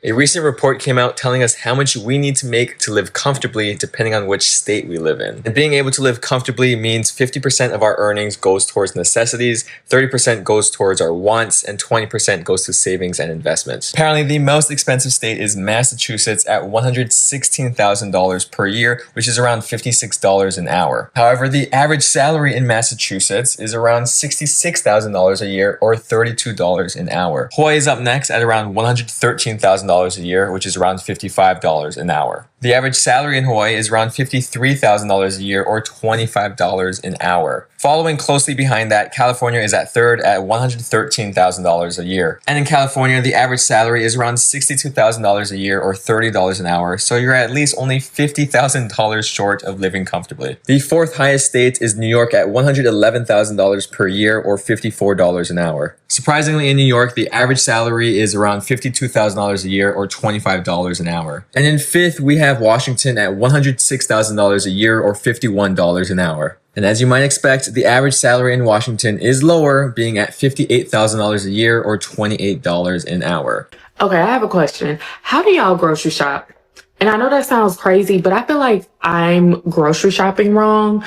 A recent report came out telling us how much we need to make to live comfortably depending on which state we live in. And being able to live comfortably means 50% of our earnings goes towards necessities, 30% goes towards our wants, and 20% goes to savings and investments. Apparently, the most expensive state is Massachusetts at $116,000 per year, which is around $56 an hour. However, the average salary in Massachusetts is around $66,000 a year or $32 an hour. Hawaii is up next at around $113,000 a year, which is around $55 an hour. The average salary in Hawaii is around $53,000 a year or $25 an hour. Following closely behind that, California is at third at $113,000 a year. And in California, the average salary is around $62,000 a year or $30 an hour, so you're at least only $50,000 short of living comfortably. The fourth highest state is New York at $111,000 per year or $54 an hour. Surprisingly, in New York, the average salary is around $52,000 a year or $25 an hour. And in fifth, we have Washington at $106,000 a year or $51 an hour. And as you might expect, the average salary in Washington is lower, being at $58,000 a year or $28 an hour. Okay, I have a question. How do y'all grocery shop? And I know that sounds crazy, but I feel like I'm grocery shopping wrong.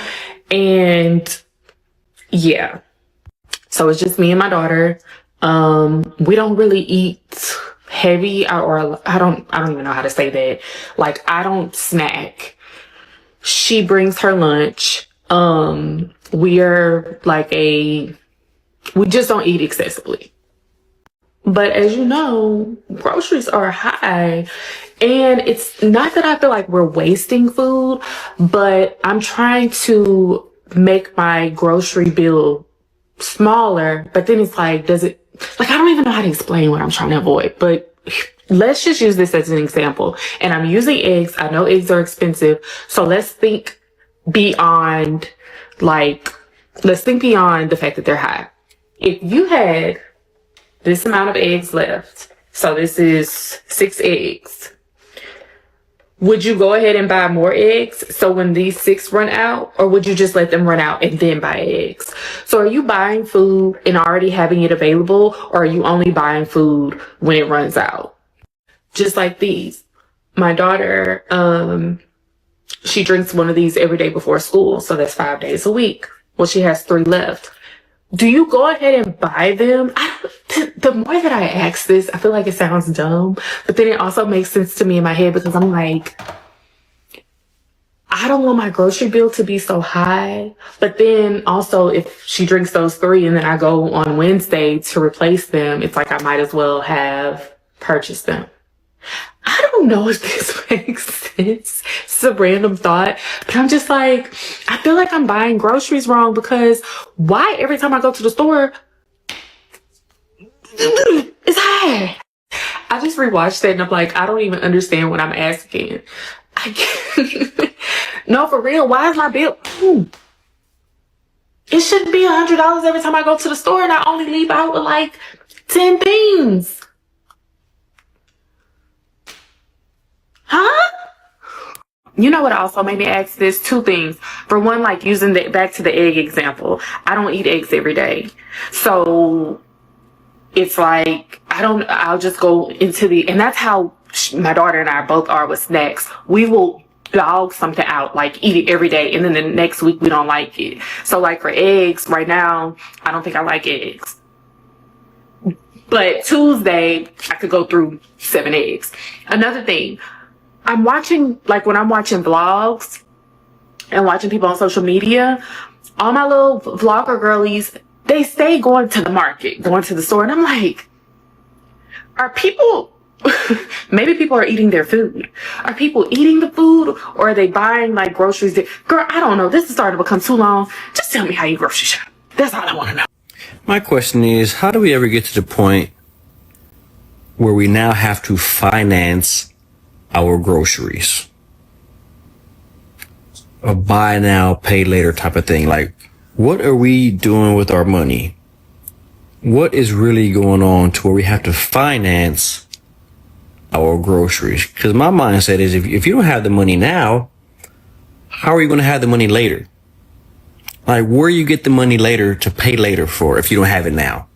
And yeah. So it's just me and my daughter. We don't really eat heavy or I don't even know how to say that. Like, I don't snack. She brings her lunch. We're like we just don't eat excessively. But as you know, groceries are high. And it's not that I feel like we're wasting food, but I'm trying to make my grocery bill smaller. But then it's like, I don't even know how to explain what I'm trying to avoid. But let's just use this as an example. And I'm using eggs. I know eggs are expensive. So let's think beyond the fact that they're high. If you had this amount of eggs left, so this is 6 eggs, would you go ahead and buy more eggs so when these 6 run out, or would you just let them run out and then buy eggs? So are you buying food and already having it available, or are you only buying food when it runs out? Just like these. My daughter, she drinks one of these every day before school, so that's 5 days a week. Well, she has 3 left. Do you go ahead and buy them? The more that I ask this, I feel like it sounds dumb, but then it also makes sense to me in my head because I'm like, I don't want my grocery bill to be so high. But then also if she drinks those 3 and then I go on Wednesday to replace them, it's like I might as well have purchased them. I don't know if this makes sense. It's a random thought, but I'm just like, I feel like I'm buying groceries wrong because why every time I go to the store, it's high. I just rewatched that and I'm like, I don't even understand what I'm asking. I can't. No, for real, why is my bill? It shouldn't be $100 every time I go to the store and I only leave out with like 10 things. Huh? You know what also made me ask this? 2 things. For one, like using back to the egg example, I don't eat eggs every day. So it's like, I'll just go into and that's how my daughter and I both are with snacks. We will dog something out, like eat it every day. And then the next week we don't like it. So like for eggs right now, I don't think I like eggs. But Tuesday, I could go through 7 eggs. Another thing, I'm watching, like when I'm watching vlogs and watching people on social media, all my little vlogger girlies, they stay going to the market, going to the store. And I'm like, are people, maybe people are eating their food. Are people eating the food or are they buying like groceries? Girl, I don't know. This is starting to become too long. Just tell me how you grocery shop. That's all I want to know. My question is, how do we ever get to the point where we now have to finance our groceries? A buy now, pay later type of thing. Like, what are we doing with our money? What is really going on to where we have to finance our groceries? Because my mindset is if you don't have the money now, how are you going to have the money later? Like, where you get the money later to pay later for if you don't have it now?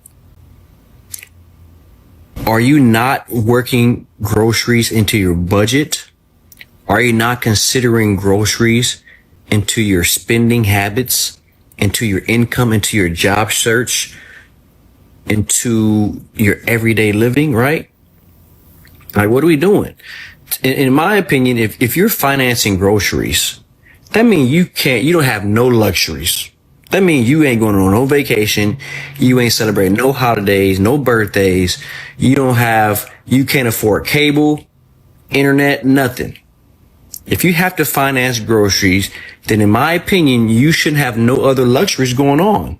Are you not working groceries into your budget? Are you not considering groceries into your spending habits, into your income, into your job search, into your everyday living, right? Like, what are we doing? In my opinion, if you're financing groceries, that means you don't have no luxuries. That means you ain't going on no vacation. You ain't celebrating no holidays, no birthdays. You can't afford cable, internet, nothing. If you have to finance groceries, then in my opinion, you shouldn't have no other luxuries going on.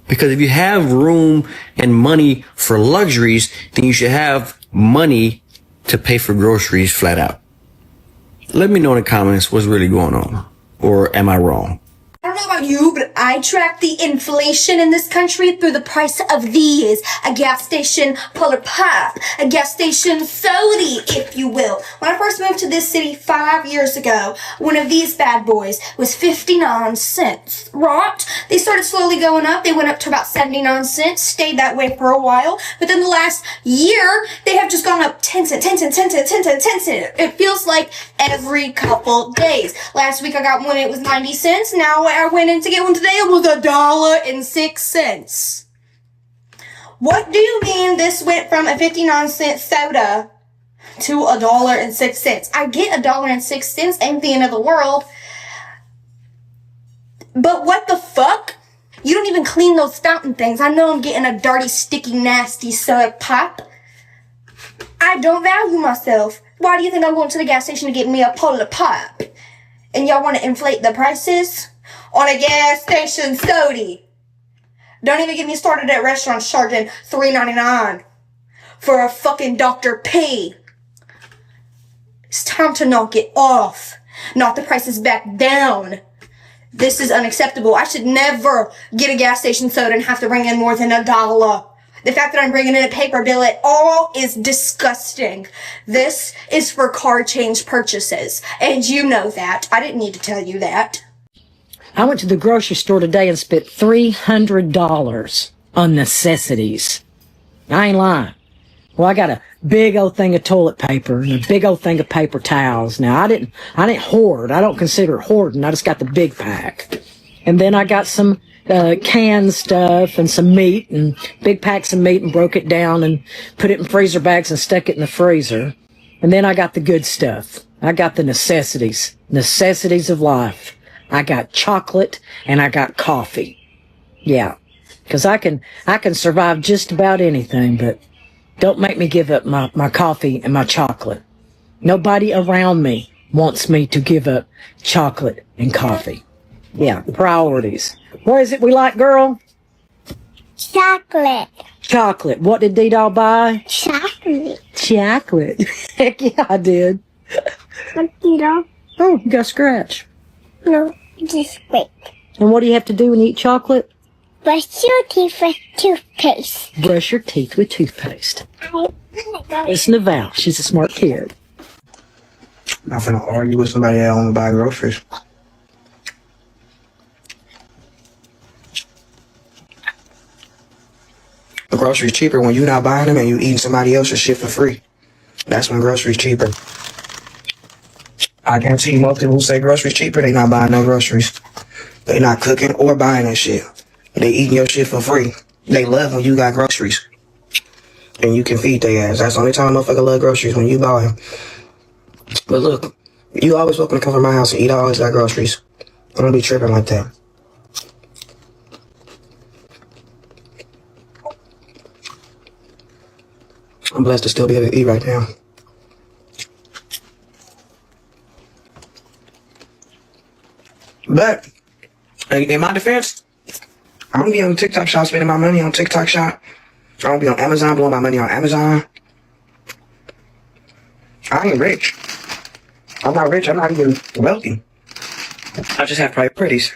Because if you have room and money for luxuries, then you should have money to pay for groceries flat out. Let me know in the comments what's really going on. Or am I wrong? I don't know about you, but I track the inflation in this country through the price of these. A gas station Polar Pop, a gas station Sody, if you will. When I first moved to this city 5 years ago, one of these bad boys was 59 cents, right? They started slowly going up. They went up to about 79 cents, stayed that way for a while. But then the last year, they have just gone up 10 cents, 10 cents, 10 cents, 10 cents, 10 cents. It feels like every couple days. Last week I got one, it was 90 cents. Now I went in to get one today, it was $1.06. What do you mean this went from a 59-cent soda to $1.06? I get $1.06, ain't the end of the world. But what the fuck? You don't even clean those fountain things. I know I'm getting a dirty, sticky, nasty soda pop. I don't value myself. Why do you think I'm going to the gas station to get me a Polar Pop? And y'all want to inflate the prices on a gas station soda? Don't even get me started at restaurants charging $3.99 for a fucking Dr. P. It's time to knock it off. Knock the prices back down. This is unacceptable. I should never get a gas station soda and have to bring in more than $1. The fact that I'm bringing in a paper bill at all is disgusting. This is for car change purchases. And you know that. I didn't need to tell you that. I went to the grocery store today and spent $300 on necessities. I ain't lying. Well, I got a big old thing of toilet paper and a big old thing of paper towels. Now, I didn't hoard. I don't consider it hoarding. I just got the big pack. And then I got some canned stuff and some meat and big packs of meat and broke it down and put it in freezer bags and stuck it in the freezer. And then I got the good stuff. I got the necessities of life. I got chocolate and I got coffee. Yeah, because I can survive just about anything, but don't make me give up my coffee and my chocolate. Nobody around me wants me to give up chocolate and coffee. Yeah, priorities. What is it we like, girl? Chocolate. Chocolate. What did D-Doll buy? Chocolate. Chocolate. Heck yeah, I did. What, you know? Oh, you got a scratch. No, just wait. And what do you have to do when you eat chocolate? Brush your teeth with toothpaste. Brush your teeth with toothpaste. Listen to Val. She's a smart kid. I'm not finna argue with somebody that only buy groceries. The groceries cheaper when you're not buying them and you eating somebody else's shit for free. That's when groceries cheaper. I guarantee you most people who say groceries cheaper, they not buying no groceries. They not cooking or buying that shit. They eating your shit for free. They love when you got groceries. And you can feed their ass. That's the only time a motherfucker love groceries, when you buy them. But look, you always welcome to come to my house and eat. I always got groceries. I don't be tripping like that. I'm blessed to still be able to eat right now. But, in my defense, I don't be on TikTok shop spending my money on TikTok shop. I don't be on Amazon blowing my money on Amazon. I ain't rich. I'm not rich. I'm not even wealthy. I just have priorities.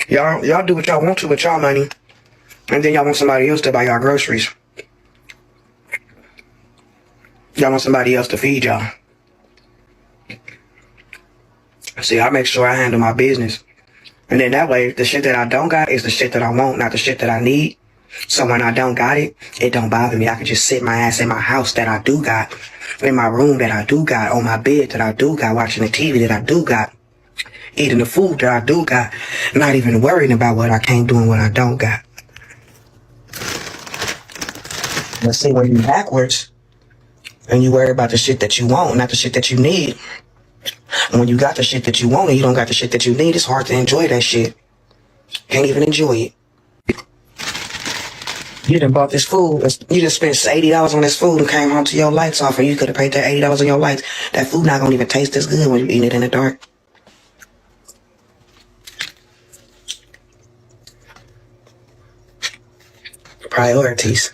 Y'all do what y'all want to with y'all money. And then y'all want somebody else to buy y'all groceries. Y'all want somebody else to feed y'all. See, I make sure I handle my business. And then that way, the shit that I don't got is the shit that I want, not the shit that I need. So when I don't got it, it don't bother me. I can just sit my ass in my house that I do got, in my room that I do got, on my bed that I do got, watching the TV that I do got, eating the food that I do got, not even worrying about what I can't do and what I don't got. Let's see, when you're backwards and you worry about the shit that you want, not the shit that you need. And when you got the shit that you want and you don't got the shit that you need, it's hard to enjoy that shit. Can't even enjoy it. You done bought this food. You just spent $80 on this food and came home to your lights off, and you could have paid that $80 on your lights. That food not gonna even taste as good when you eat it in the dark. Priorities.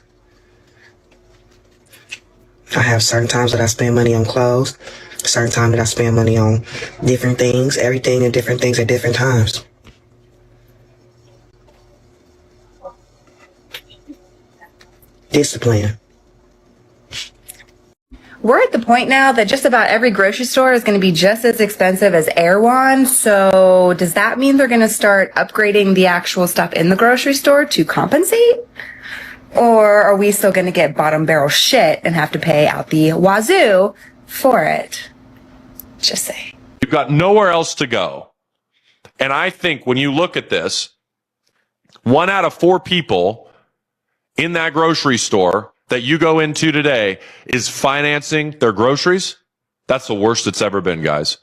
I have certain times that I spend money on clothes, certain times that I spend money on different things, everything and different things at different times. Discipline. We're at the point now that just about every grocery store is going to be just as expensive as Erewhon. So does that mean they're going to start upgrading the actual stuff in the grocery store to compensate? Or are we still going to get bottom barrel shit and have to pay out the wazoo for it? Just saying. You've got nowhere else to go. And I think when you look at this, 1 out of 4 people in that grocery store that you go into today is financing their groceries. That's the worst it's ever been, guys.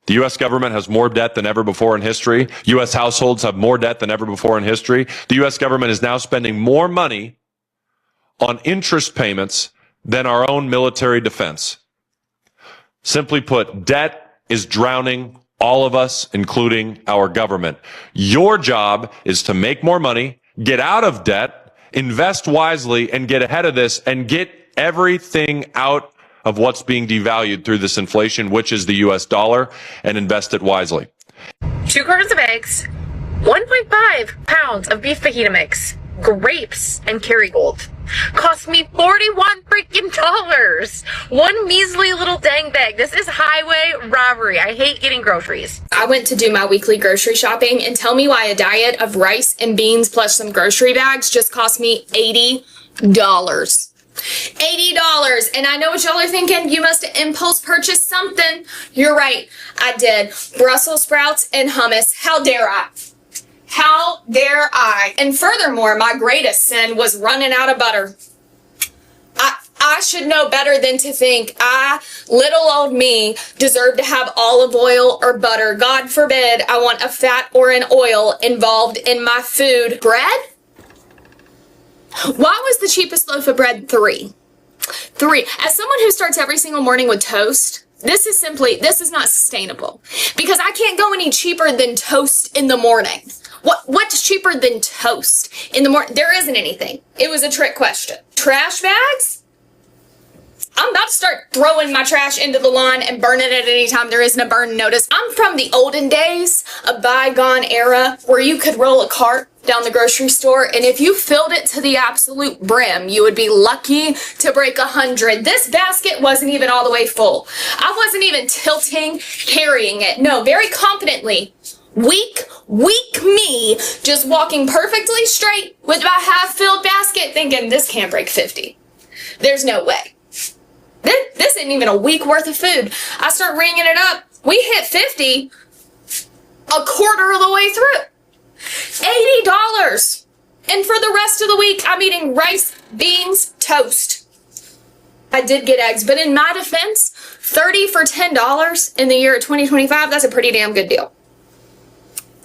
The U.S. government has more debt than ever before in history. U.S. households have more debt than ever before in history. The U.S. government is now spending more money on interest payments than our own military defense. Simply put, debt is drowning all of us, including our government. Your job is to make more money, get out of debt, invest wisely, and get ahead of this and get everything out of what's being devalued through this inflation, which is the U.S. dollar, and invest it wisely. 2 cartons of eggs, 1.5 pounds of beef fajita mix, grapes, and Kerrygold. Cost me $41 freaking dollars. One measly little dang bag. This is highway robbery. I hate getting groceries. I went to do my weekly grocery shopping, and tell me why a diet of rice and beans plus some grocery bags just cost me $80. $80. And I know what y'all are thinking. You must have impulse purchased something. You're right. I did. Brussels sprouts and hummus. How dare I? How dare I? And furthermore, my greatest sin was running out of butter. I should know better than to think little old me, deserve to have olive oil or butter. God forbid I want a fat or an oil involved in my food. Bread? Why was the cheapest loaf of bread $3? As someone who starts every single morning with toast, this is not sustainable. Because I can't go any cheaper than toast in the morning. What's cheaper than toast in the morning? There isn't anything. It was a trick question. Trash bags? I'm about to start throwing my trash into the lawn and burning it anytime there isn't a burn notice. I'm from the olden days, a bygone era where you could roll a cart down the grocery store, and if you filled it to the absolute brim, you would be lucky to break 100. This basket wasn't even all the way full. I wasn't even tilting, carrying it. No, very confidently. Weak me, just walking perfectly straight with my half-filled basket thinking, this can't break 50. There's no way. This isn't even a week worth of food. I start ringing it up. We hit 50 a quarter of the way through. $80. And for the rest of the week, I'm eating rice, beans, toast. I did get eggs, but in my defense, $30 for $10 in the year of 2025, that's a pretty damn good deal.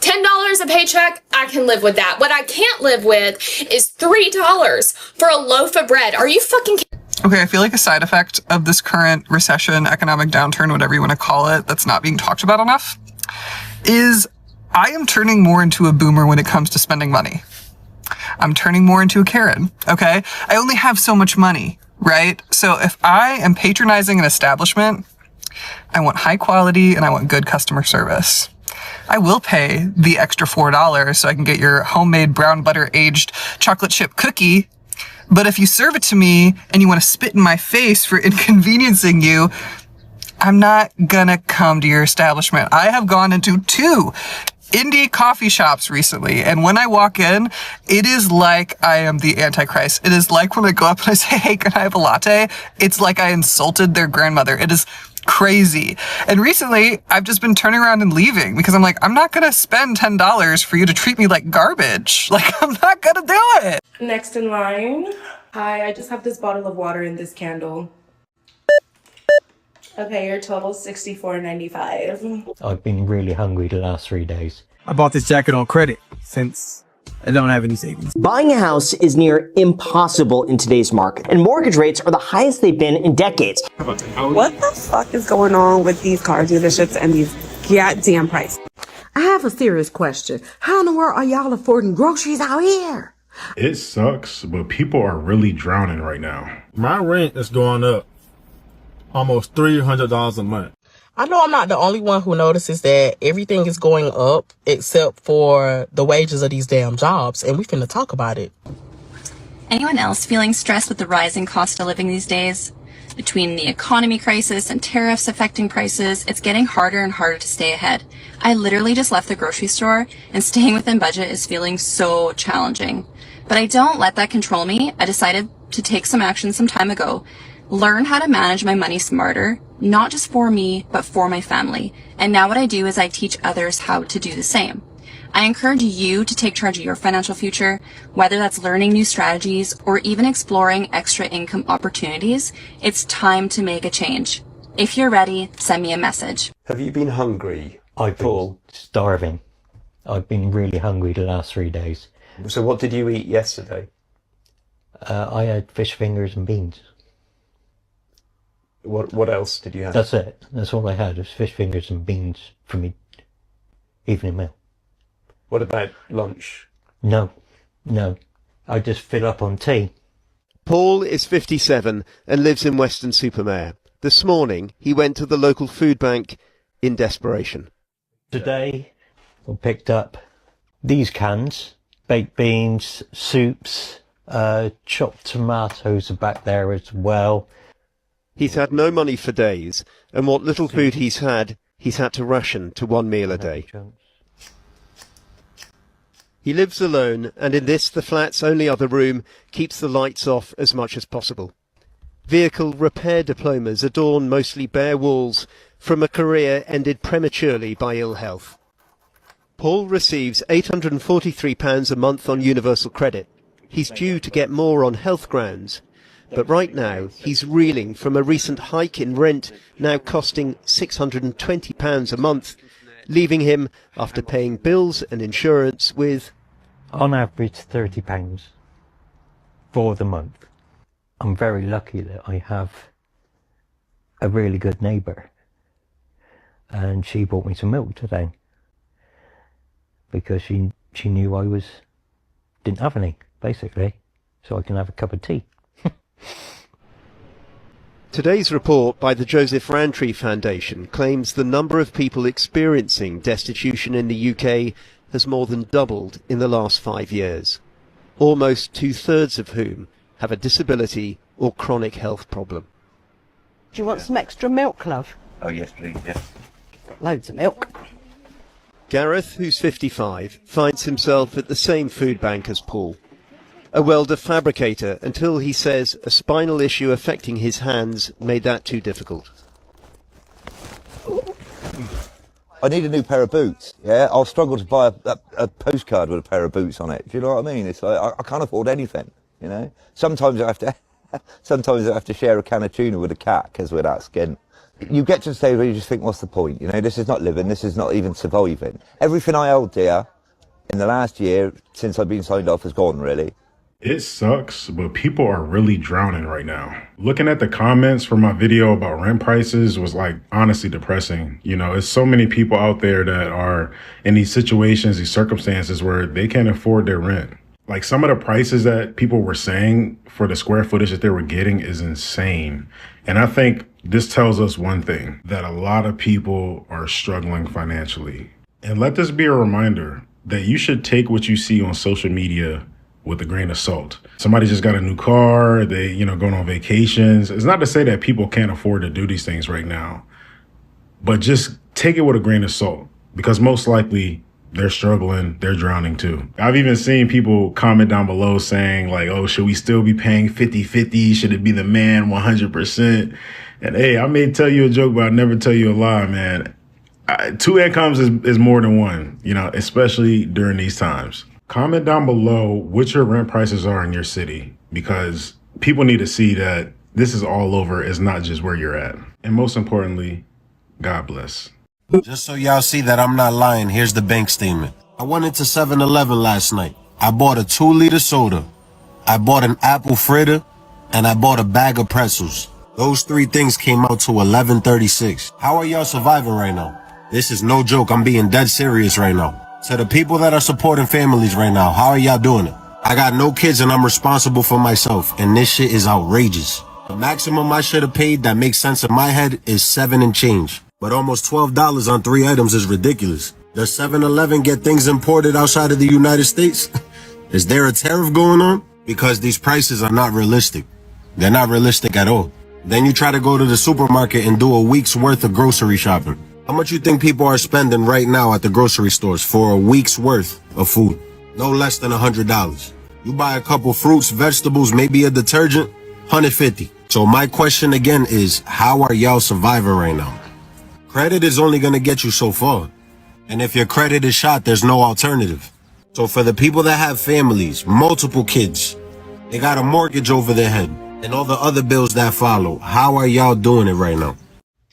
$10 a paycheck, I can live with that. What I can't live with is $3 for a loaf of bread. Are you fucking kidding? Okay, I feel like a side effect of this current recession, economic downturn, whatever you want to call it, that's not being talked about enough, is I am turning more into a boomer when it comes to spending money. I'm turning more into a Karen, okay? I only have so much money, right? So if I am patronizing an establishment, I want high quality and I want good customer service. I will pay the extra $4 so I can get your homemade brown butter aged chocolate chip cookie. But if you serve it to me and you want to spit in my face for inconveniencing you, I'm not gonna come to your establishment. I have gone into 2 indie coffee shops recently, and when I walk in, it is like I am the Antichrist. It is like when I go up and I say, hey, can I have a latte? It's like I insulted their grandmother. It is crazy. And recently, I've just been turning around and leaving because I'm like, I'm not going to spend $10 for you to treat me like garbage. Like, I'm not going to do it. Next in line. Hi, I just have this bottle of water and this candle. Okay, your total $64.95. I've been really hungry the last 3 days. I bought this jacket on credit since I don't have any savings. Buying a house is near impossible in today's market, and mortgage rates are the highest they've been in decades. What the fuck is going on with these car dealerships and these goddamn prices? I have a serious question. How in the world are y'all affording groceries out here? It sucks, but people are really drowning right now. My rent is going up almost $300 a month. I know I'm not the only one who notices that everything is going up except for the wages of these damn jobs, and we finna talk about it. Anyone else feeling stressed with the rising cost of living these days? Between the economy crisis and tariffs affecting prices, it's getting harder and harder to stay ahead. I literally just left the grocery store, and staying within budget is feeling so challenging. But I don't let that control me. I decided to take some action some time ago. Learn how to manage my money smarter, not just for me, but for my family. And now what I do is I teach others how to do the same. I encourage you to take charge of your financial future, whether that's learning new strategies or even exploring extra income opportunities. It's time to make a change. If you're ready, send me a message. Have you been hungry? I've been starving. I've been really hungry the last 3 days. So what did you eat yesterday? I had fish fingers and beans. What else did you have? That's it. That's all I had was fish fingers and beans for me evening meal. What about lunch? No. I just fill up on tea. Paul is 57 and lives in Weston-super-Mare. This morning, he went to the local food bank in desperation. Today, I picked up these cans, baked beans, soups, chopped tomatoes are back there as well. He's had no money for days, and what little food he's had to ration to one meal a day. He lives alone, and in this, the flat's only other room, keeps the lights off as much as possible. Vehicle repair diplomas adorn mostly bare walls from a career ended prematurely by ill health. Paul receives £843 a month on universal credit. He's due to get more on health grounds. But right now, he's reeling from a recent hike in rent, now costing £620 a month, leaving him, after paying bills and insurance, with on average £30 for the month. I'm very lucky that I have a really good neighbour, and she bought me some milk today because she knew I didn't have any, basically, so I can have a cup of tea. Today's report by the Joseph Rowntree Foundation claims the number of people experiencing destitution in the UK has more than doubled in the last 5 years, almost 2/3 of whom have a disability or chronic health problem. Do you want some extra milk, love? Oh, yes, please, yes. Loads of milk. Gareth, who's 55, finds himself at the same food bank as Paul. A welder fabricator until he says a spinal issue affecting his hands made that too difficult. I need a new pair of boots, yeah? I'll struggle to buy a postcard with a pair of boots on it. Do you know what I mean? It's like, I can't afford anything, you know? Sometimes I have to share a can of tuna with a cat because we're that skint. You get to the stage where you just think, what's the point? You know, this is not living, this is not even surviving. Everything I held dear in the last year since I've been signed off has gone, really. It sucks, but people are really drowning right now. Looking at the comments for my video about rent prices was like honestly depressing. You know, it's so many people out there that are in these situations, these circumstances where they can't afford their rent. Like some of the prices that people were saying for the square footage that they were getting is insane. And I think this tells us one thing, that a lot of people are struggling financially. And let this be a reminder that you should take what you see on social media with a grain of salt. Somebody just got a new car, they, going on vacations. It's not to say that people can't afford to do these things right now, but just take it with a grain of salt, because most likely they're struggling, they're drowning too. I've even seen people comment down below saying like, oh, should we still be paying 50-50? Should it be the man 100%? And hey, I may tell you a joke, but I'll never tell you a lie, man. Two incomes is more than one, you know, especially during these times. Comment down below what your rent prices are in your city, because people need to see that this is all over. It's not just where you're at. And most importantly, God bless. Just so y'all see that I'm not lying, here's the bank statement. I went into 7-Eleven last night. I bought a 2-liter soda. I bought an apple fritter, and I bought a bag of pretzels. Those three things came out to $11.36. How are y'all surviving right now? This is no joke. I'm being dead serious right now. To the people that are supporting families right now, how are y'all doing it? I got no kids and I'm responsible for myself, and this shit is outrageous. The maximum I should have paid that makes sense in my head is $7 and change. But almost $12 on 3 items is ridiculous. Does 7-Eleven get things imported outside of the United States? Is there a tariff going on? Because these prices are not realistic. They're not realistic at all. Then you try to go to the supermarket and do a week's worth of grocery shopping. How much you think people are spending right now at the grocery stores for a week's worth of food? No less than $100. You buy a couple fruits, vegetables, maybe a detergent, $150. So my question again is, how are y'all surviving right now? Credit is only going to get you so far. And if your credit is shot, there's no alternative. So for the people that have families, multiple kids, they got a mortgage over their head, and all the other bills that follow, how are y'all doing it right now?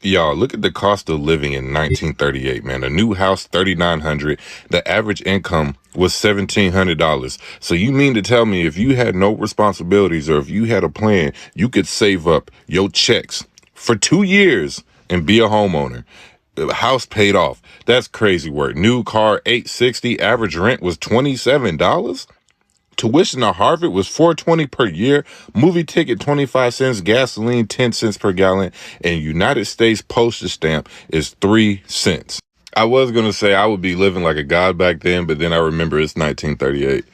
Y'all, look at the cost of living in 1938, man. A new house, $3,900. The average income was $1,700. So you mean to tell me if you had no responsibilities or if you had a plan, you could save up your checks for 2 years and be a homeowner? The house paid off. That's crazy work. New car, $860. Average rent was $27. Tuition to Harvard was $420 per year. Movie ticket 25 cents. Gasoline 10 cents per gallon. And United States postage stamp is 3 cents. I was going to say I would be living like a god back then, but then I remember it's 1938.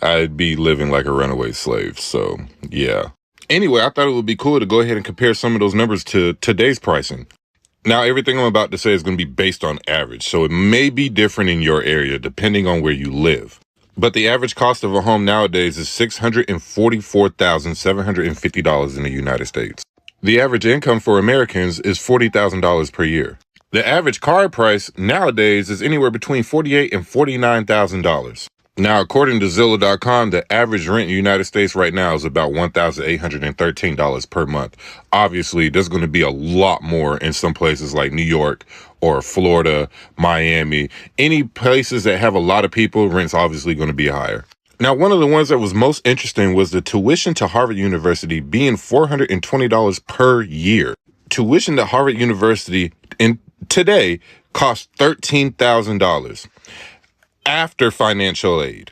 I'd be living like a runaway slave. So, yeah. Anyway, I thought it would be cool to go ahead and compare some of those numbers to today's pricing. Now, everything I'm about to say is going to be based on average, so it may be different in your area depending on where you live. But the average cost of a home nowadays is $644,750 in the United States. The average income for Americans is $40,000 per year. The average car price nowadays is anywhere between $48,000 and $49,000. Now, according to Zillow.com, the average rent in the United States right now is about $1,813 per month. Obviously, there's going to be a lot more in some places like New York or Florida, Miami. Any places that have a lot of people, rent's obviously going to be higher. Now, one of the ones that was most interesting was the tuition to Harvard University being $420 per year. Tuition to Harvard University today costs $13,000. After financial aid,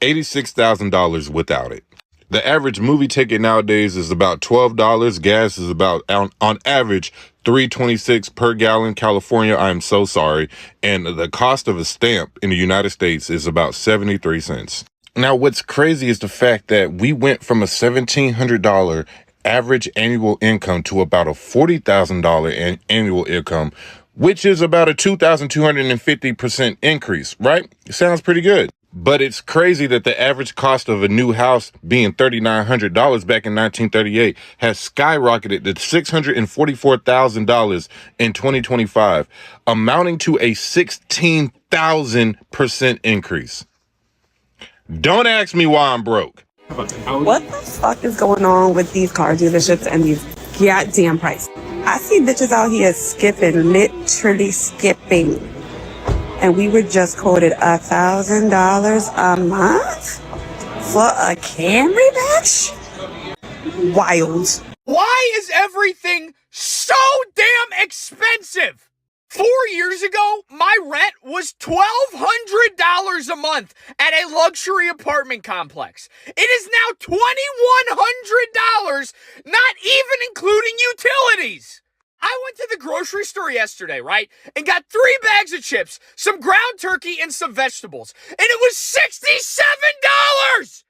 $86,000 without it. The average movie ticket nowadays is about $12. Gas is about, on average, $3.26 per gallon. California, I'm so sorry. And the cost of a stamp in the United States is about 73 cents. Now, what's crazy is the fact that we went from a $1,700 average annual income to about a $40,000 annual income, which is about a 2,250% increase, right? It sounds pretty good. But it's crazy that the average cost of a new house being $3,900 back in 1938 has skyrocketed to $644,000 in 2025, amounting to a 16,000% increase. Don't ask me why I'm broke. What the fuck is going on with these car dealerships and these goddamn prices? I see bitches out here skipping, literally skipping. And we were just quoted $1,000 a month for a Camry, bitch? Wild. Why is everything so damn expensive? 4 years ago, my rent was $1,200 a month at a luxury apartment complex. It is now $2,100, not even including utilities. I went to the grocery store yesterday, right, and got 3 bags of chips, some ground turkey, and some vegetables, and it was $67!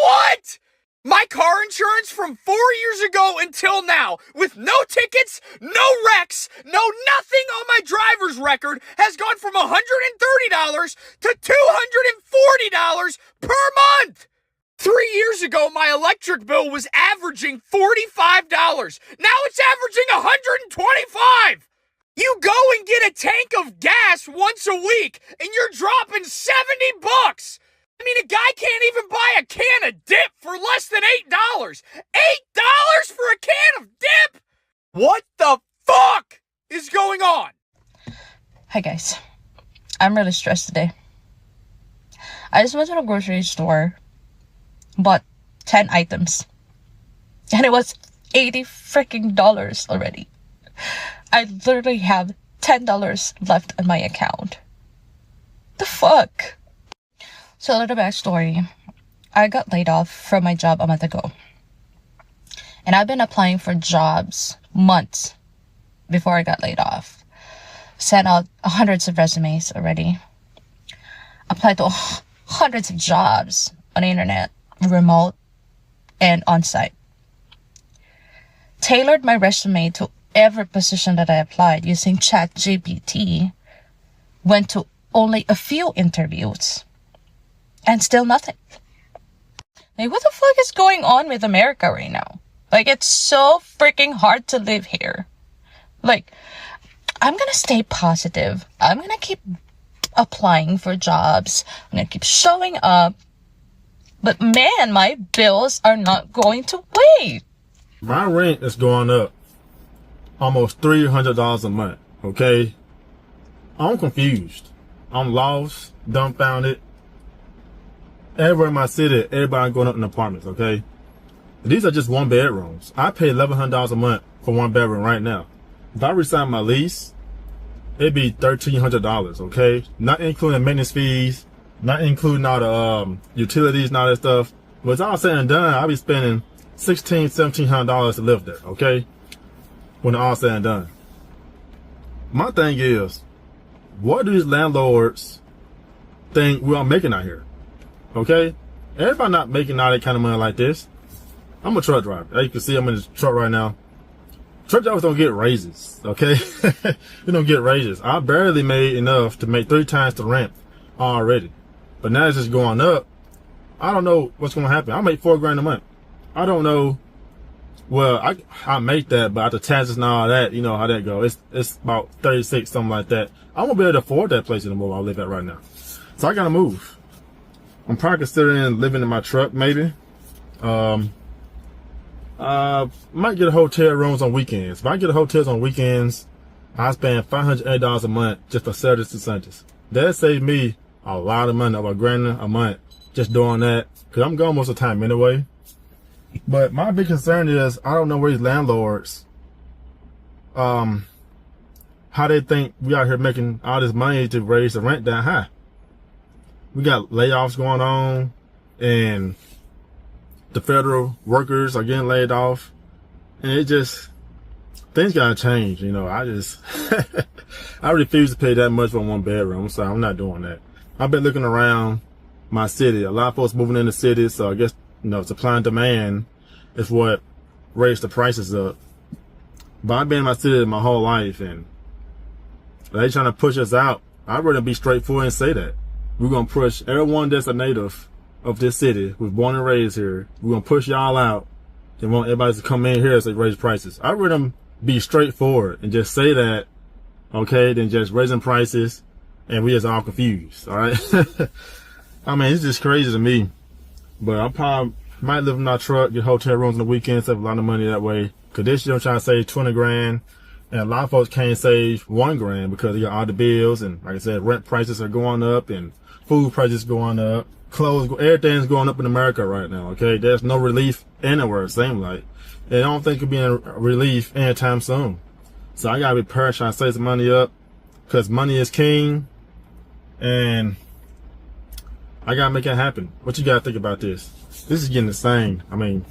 What? My car insurance from 4 years ago until now, with no tickets, no wrecks, no nothing on my driver's record, has gone from $130 to $240 per month. 3 years ago, my electric bill was averaging $45. Now it's averaging $125. You go and get a tank of gas once a week, and you're dropping $70. I mean, a guy can't even buy a can of dip for less than $8. $8 for a can of dip? What the fuck is going on? Hi guys, I'm really stressed today. I just went to the grocery store, bought 10 items, and it was $80 freaking already. I literally have $10 left in my account. The fuck? So a little backstory. I got laid off from my job a month ago. And I've been applying for jobs months before I got laid off. Sent out hundreds of resumes already. Applied to hundreds of jobs on the internet, remote, and on-site. Tailored my resume to every position that I applied using ChatGPT. Went to only a few interviews. And still nothing. Like, what the fuck is going on with America right now? Like, it's so freaking hard to live here. Like, I'm gonna stay positive. I'm gonna keep applying for jobs. I'm gonna keep showing up. But man, my bills are not going to wait. My rent is going up almost $300 a month, okay? I'm confused. I'm lost, dumbfounded. Everywhere in my city, everybody going up in apartments, okay? These are just one bedrooms. I pay $1,100 a month for one bedroom right now. If I resign my lease, it'd be $1,300, okay? Not including maintenance fees, not including all the utilities and all that stuff. But it's all said and done, I'll be spending $1,600, $1,700 to live there, okay? When it's all said and done. My thing is, what do these landlords think we are making out here? Okay? Everybody not making all that kind of money like this. I'm a truck driver. As you can see, I'm in the truck right now. Truck drivers don't get raises, okay? We don't get raises. I barely made enough to make 3 times the rent already. But now it's just going up. I don't know what's going to happen. I make $4 grand a month. I don't know. Well, I make that, but after taxes and all that, you know how that goes. It's about 36, something like that. I won't be able to afford that place anymore I live at right now. So I got to move. I'm probably considering living in my truck, maybe. Might get a hotel rooms on weekends. If I get a hotels on weekends, I spend $580 a month just for Saturdays and Sundays. That saves me a lot of money, about $1,000 a month, just doing that. Cause I'm gone most of the time anyway. But my big concern is, I don't know where these landlords, how they think we out here making all this money to raise the rent down high. We got layoffs going on, and the federal workers are getting laid off, and it just, things gotta change, you know. I refuse to pay that much for one bedroom, so I'm not doing that. I've been looking around my city. A lot of folks moving in the city, so I guess, you know, supply and demand is what raised the prices up. But I've been in my city my whole life, and they trying to push us out. I'd rather be straightforward and say that. We're going to push everyone that's a native of this city, who's born and raised here. We're going to push y'all out and want everybody to come in here and say raise prices. I'd rather be straightforward and just say that, okay, than just raising prices and we just all confused, all right? I mean, it's just crazy to me. But I probably might live in our truck, get hotel rooms on the weekends, save a lot of money that way. Because this year I'm trying to save 20 grand. And a lot of folks can't save $1 grand because they got all the bills. And like I said, rent prices are going up and food prices going up. Clothes, everything's going up in America right now, okay? There's no relief anywhere, it seems like. And I don't think it'll be a relief anytime soon. So I gotta be prepared trying to save some money up. Because money is king. And I gotta make it happen. What you gotta think about this? This is getting insane. I mean,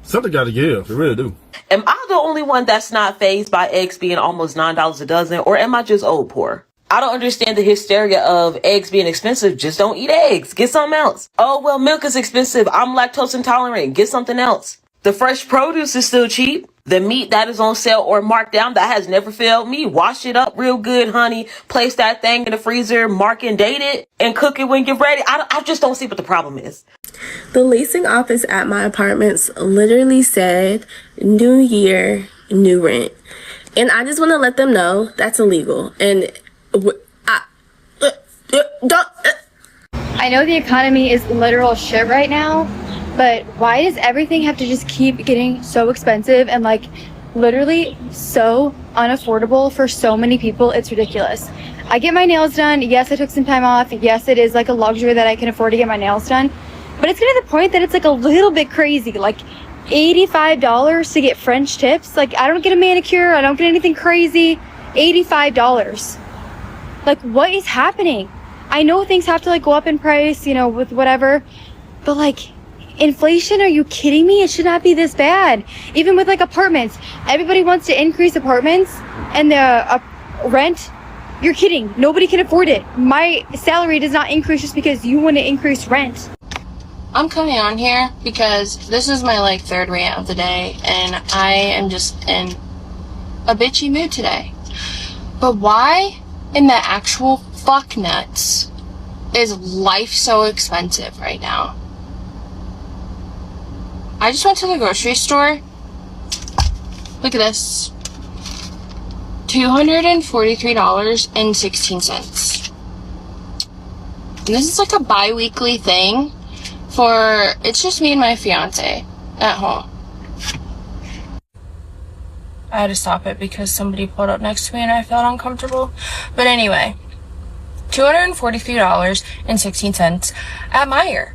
something gotta give. It really do. Am I the only one that's not fazed by eggs being almost $9 a dozen, or am I just old poor? I don't understand the hysteria of eggs being expensive. Just don't eat eggs. Get something else. Oh, well, milk is expensive. I'm lactose intolerant. Get something else. The fresh produce is still cheap. The meat that is on sale or marked down, that has never failed me. Wash it up real good, honey. Place that thing in the freezer, mark and date it, and cook it when you're ready. I just don't see what the problem is. The leasing office at my apartments literally said, new year, new rent. And I just want to let them know that's illegal. And I know the economy is literal shit right now, but why does everything have to just keep getting so expensive and like literally so unaffordable for so many people? It's ridiculous. I get my nails done. Yes, I took some time off. Yes, it is like a luxury that I can afford to get my nails done. But it's getting to the point that it's like a little bit crazy. Like $85 to get French tips. Like I don't get a manicure. I don't get anything crazy. $85. Like what is happening? I know things have to like go up in price, you know, with whatever, but like inflation, are you kidding me? It should not be this bad. Even with like apartments, everybody wants to increase apartments and the rent. You're kidding. Nobody can afford it. My salary does not increase just because you want to increase rent. I'm coming on here because this is my like third rant of the day and I am just in a bitchy mood today. But why in the actual fuck nuts is life so expensive right now? I just went to the grocery store. Look at this. $243.16. And this is like a bi-weekly thing for, it's just me and my fiance at home. I had to stop it because somebody pulled up next to me and I felt uncomfortable. But anyway, $243.16 at Meijer.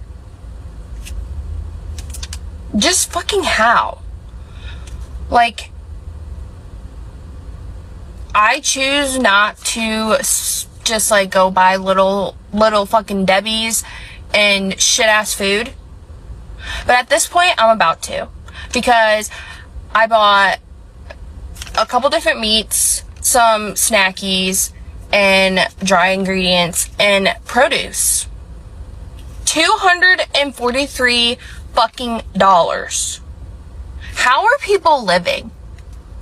Just fucking how? Like, I choose not to just like go buy little fucking Debbie's and shit ass food. But at this point, I'm about to. Because I bought a couple different meats, some snackies, and dry ingredients, and produce. $243 fucking dollars. How are people living?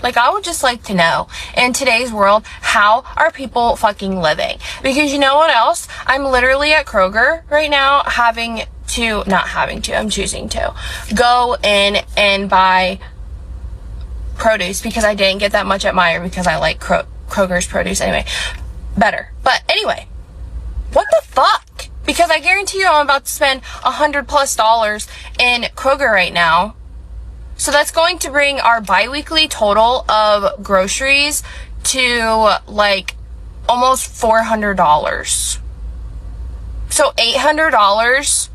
Like, I would just like to know, in today's world, how are people fucking living? Because you know what else? I'm literally at Kroger right now I'm choosing to go in and buy produce because I didn't get that much at Meijer because I like Kroger's produce anyway better. But anyway, what the fuck? Because I guarantee you I'm about to spend $100+ in Kroger right now. So that's going to bring our bi-weekly total of groceries to like almost $400. So $800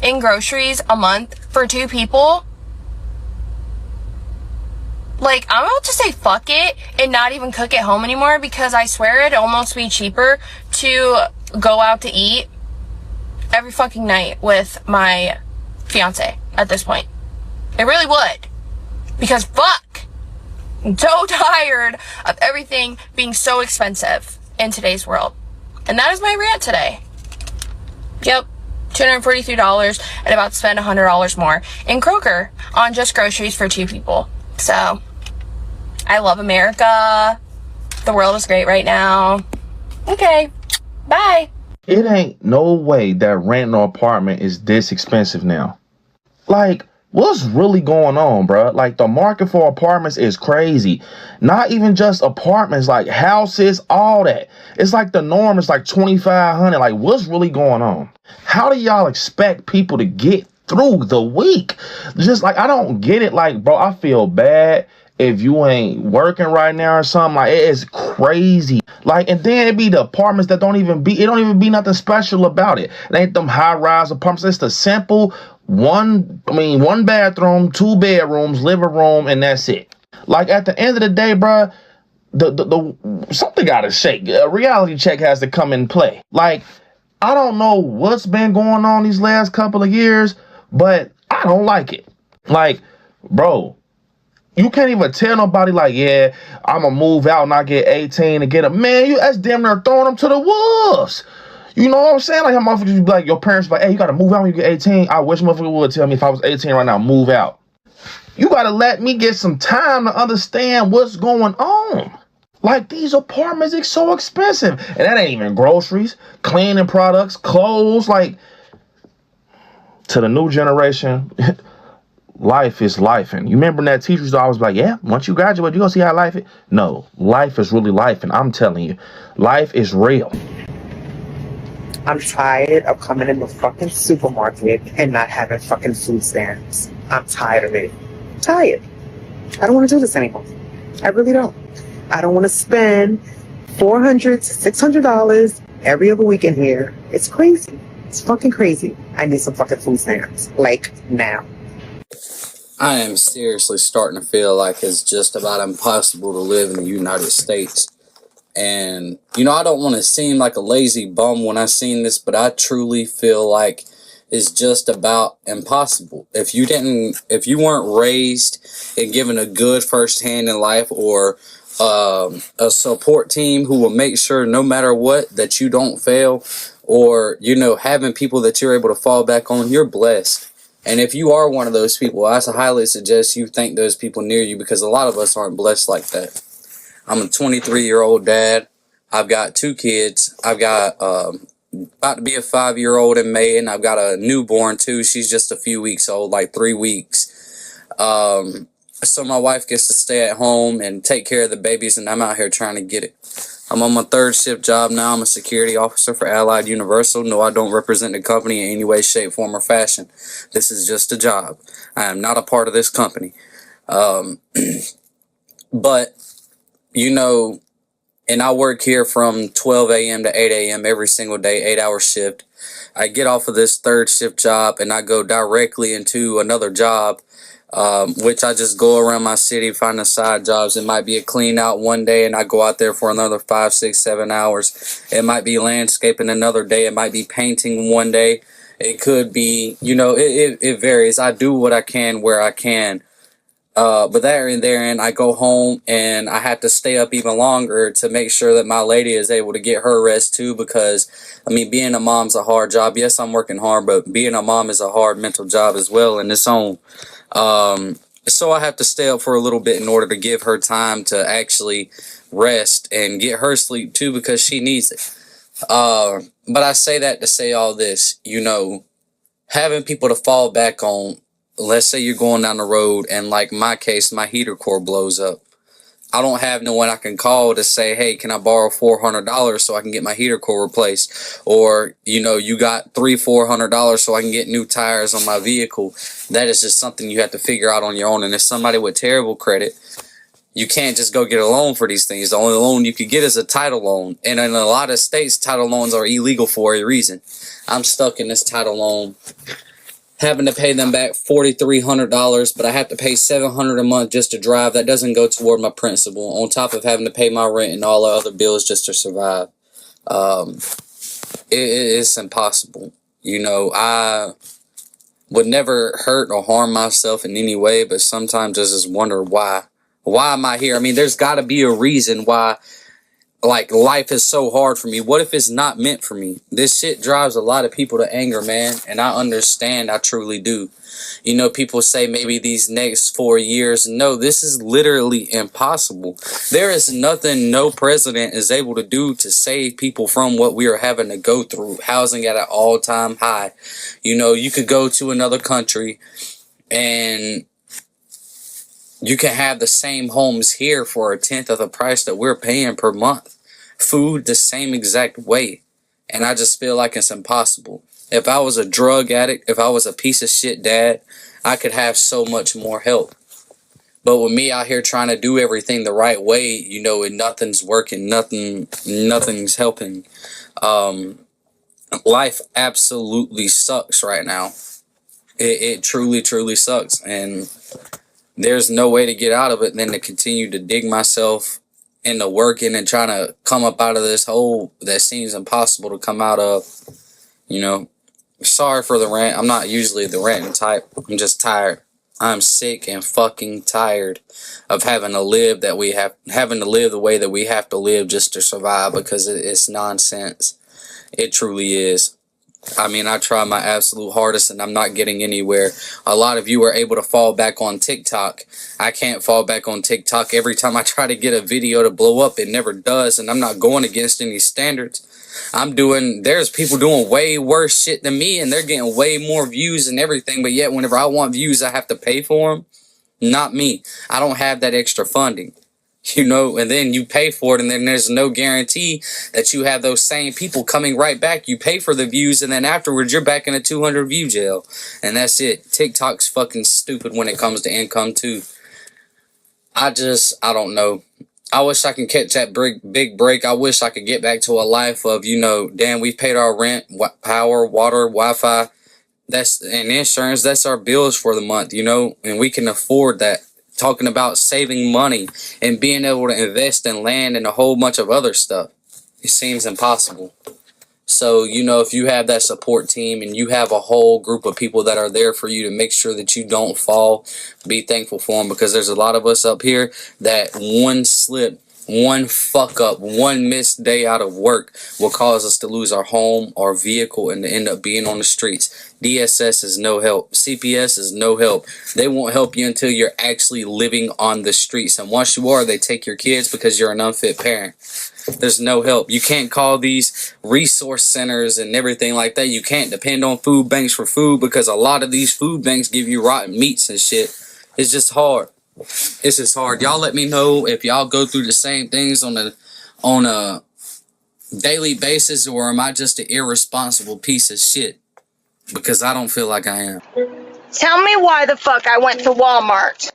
in groceries a month for 2 people. Like, I'm about to say fuck it and not even cook at home anymore because I swear it'd almost be cheaper to go out to eat every fucking night with my fiance at this point. It really would. Because fuck, I'm so tired of everything being so expensive in today's world. And that is my rant today. Yep, $243 and about to spend $100 more in Kroger on just groceries for 2 people. So, I love America. The world is great right now. Okay, bye. It ain't no way that renting an apartment is this expensive now. Like, what's really going on, bro? Like, the market for apartments is crazy. Not even just apartments, like houses, all that. It's like the norm is like $2,500. Like, what's really going on? How do y'all expect people to get through the week? Just like, I don't get it. Like, bro, I feel bad if you ain't working right now or something. Like, it is crazy. Like, and then it be the apartments that don't even be nothing special about it. It ain't them high-rise apartments. It's the simple one bathroom, 2 bedrooms, living room, and that's it. Like, at the end of the day, bro, the something gotta shake. A reality check has to come in play. Like, I don't know what's been going on these last couple of years, but I don't like it. Like, bro, You can't even tell nobody like, yeah, I'm gonna move out and I get 18 and get a man. That's damn near throwing them to the wolves. You know what I'm saying? Like, how motherfuckers be like, your parents be like, hey, you gotta move out when you get 18. I wish motherfucker would tell me if I was 18 right now, move out. You gotta let me get some time to understand what's going on. Like, these apartments are so expensive. And that ain't even groceries, cleaning products, clothes. Like, to the new generation, life is life. And you remember that teachers always like, yeah, once you graduate, you're gonna see how life is. No, life is really life. And I'm telling you, life is real. I'm tired of coming in the fucking supermarket and not having fucking food stamps. I'm tired of it. I'm tired. I don't want to do this anymore. I really don't. I don't want to spend $400 to $600 every other weekend here. It's crazy. It's fucking crazy. I need some fucking food stamps. Like, now. I am seriously starting to feel like it's just about impossible to live in the United States. And, I don't want to seem like a lazy bum when I seen this, but I truly feel like it's just about impossible. If you weren't raised and given a good first hand in life, or a support team who will make sure no matter what that you don't fail, or, having people that you're able to fall back on, you're blessed. And if you are one of those people, I highly suggest you thank those people near you, because a lot of us aren't blessed like that. I'm a 23-year-old dad. I've got 2 kids. I've got about to be a 5-year-old in May, and I've got a newborn too. She's just a few weeks old, like 3 weeks. So my wife gets to stay at home and take care of the babies, and I'm out here trying to get it. I'm on my 3rd shift job now. I'm a security officer for Allied Universal. No, I don't represent the company in any way, shape, form, or fashion. This is just a job. I am not a part of this company. But, and I work here from 12 a.m. to 8 a.m. every single day, 8-hour shift. I get off of this 3rd shift job and I go directly into another job, which I just go around my city, finding side jobs. It might be a clean out one day and I go out there for another 5, 6, 7 hours. It might be landscaping another day. It might be painting one day. It could be, it varies. I do what I can where I can. But therein, I go home and I have to stay up even longer to make sure that my lady is able to get her rest too, because, being a mom's a hard job. Yes, I'm working hard, but being a mom is a hard mental job as well in its own. So I have to stay up for a little bit in order to give her time to actually rest and get her sleep too, because she needs it. But I say that to say all this, having people to fall back on. Let's say you're going down the road and, like my case, my heater core blows up. I don't have no one I can call to say, hey, can I borrow $400 so I can get my heater core replaced? Or, you got $400 so I can get new tires on my vehicle. That is just something you have to figure out on your own. And as somebody with terrible credit, you can't just go get a loan for these things. The only loan you could get is a title loan. And in a lot of states, title loans are illegal for a reason. I'm stuck in this title loan, having to pay them back $4,300, but I have to pay $700 a month just to drive. That doesn't go toward my principal, on top of having to pay my rent and all the other bills just to survive. It's impossible. I would never hurt or harm myself in any way, but sometimes I just wonder why. Why am I here? There's got to be a reason why. Like, life is so hard for me. What if it's not meant for me? This shit drives a lot of people to anger, man. And I understand. I truly do. People say maybe these next 4 years. No, this is literally impossible. There is nothing no president is able to do to save people from what we are having to go through. Housing at an all-time high. You could go to another country and you can have the same homes here for a tenth of the price that we're paying per month. Food the same exact way. And I just feel like it's impossible. If I was a drug addict, if I was a piece of shit dad, I could have so much more help. But with me out here trying to do everything the right way, and nothing's working, nothing's helping. Life absolutely sucks right now. It truly, truly sucks. And there's no way to get out of it than to continue to dig myself into working and trying to come up out of this hole that seems impossible to come out of. Sorry for the rant. I'm not usually the ranting type. I'm just tired. I'm sick and fucking tired of having to live the way that we have to live just to survive, because it's nonsense. It truly is. I mean, I try my absolute hardest and I'm not getting anywhere. A lot of you are able to fall back on TikTok. I can't fall back on TikTok. Every time I try to get a video to blow up, it never does, and I'm not going against any standards. There's people doing way worse shit than me, and they're getting way more views and everything, but yet whenever I want views, I have to pay for them. Not me. I don't have that extra funding. And then you pay for it, and then there's no guarantee that you have those same people coming right back. You pay for the views, and then afterwards you're back in a 200 view jail. And that's it. TikTok's fucking stupid when it comes to income too. I don't know. I wish I could catch that big break. I wish I could get back to a life of, damn, we've paid our rent, power, water, Wi-Fi, and insurance. That's our bills for the month, and we can afford that. Talking about saving money and being able to invest in land and a whole bunch of other stuff, it seems impossible. So, if you have that support team and you have a whole group of people that are there for you to make sure that you don't fall, be thankful for them, because there's a lot of us up here that one slip, one fuck up, one missed day out of work will cause us to lose our home, our vehicle, and to end up being on the streets. DSS is no help. CPS is no help. They won't help you until you're actually living on the streets. And once you are, they take your kids because you're an unfit parent. There's no help. You can't call these resource centers and everything like that. You can't depend on food banks for food, because a lot of these food banks give you rotten meats and shit. It's just hard. It's just hard. Y'all let me know if y'all go through the same things on a daily basis, or am I just an irresponsible piece of shit? Because I don't feel like I am. Tell me why the fuck I went to Walmart.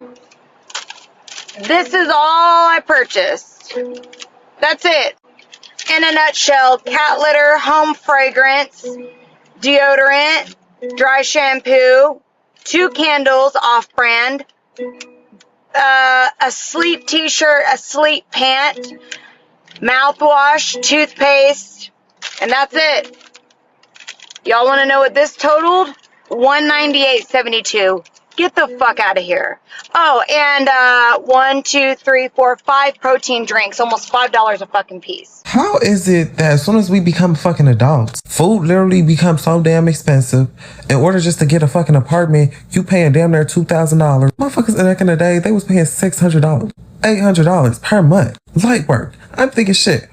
This is all I purchased. That's it. In a nutshell, cat litter, home fragrance, deodorant, dry shampoo, 2 candles off-brand, a sleep t-shirt, a sleep pant, mouthwash, toothpaste, and that's it. Y'all want to know what this totaled? $198.72. Get the fuck out of here. Oh, and 1, 2, 3, 4, 5 protein drinks, almost $5 a fucking piece. How is it that as soon as we become fucking adults, food literally becomes so damn expensive? In order just to get a fucking apartment, you paying damn near $2,000. Motherfuckers back in the day, they was paying $600, $800 per month. Light work. I'm thinking shit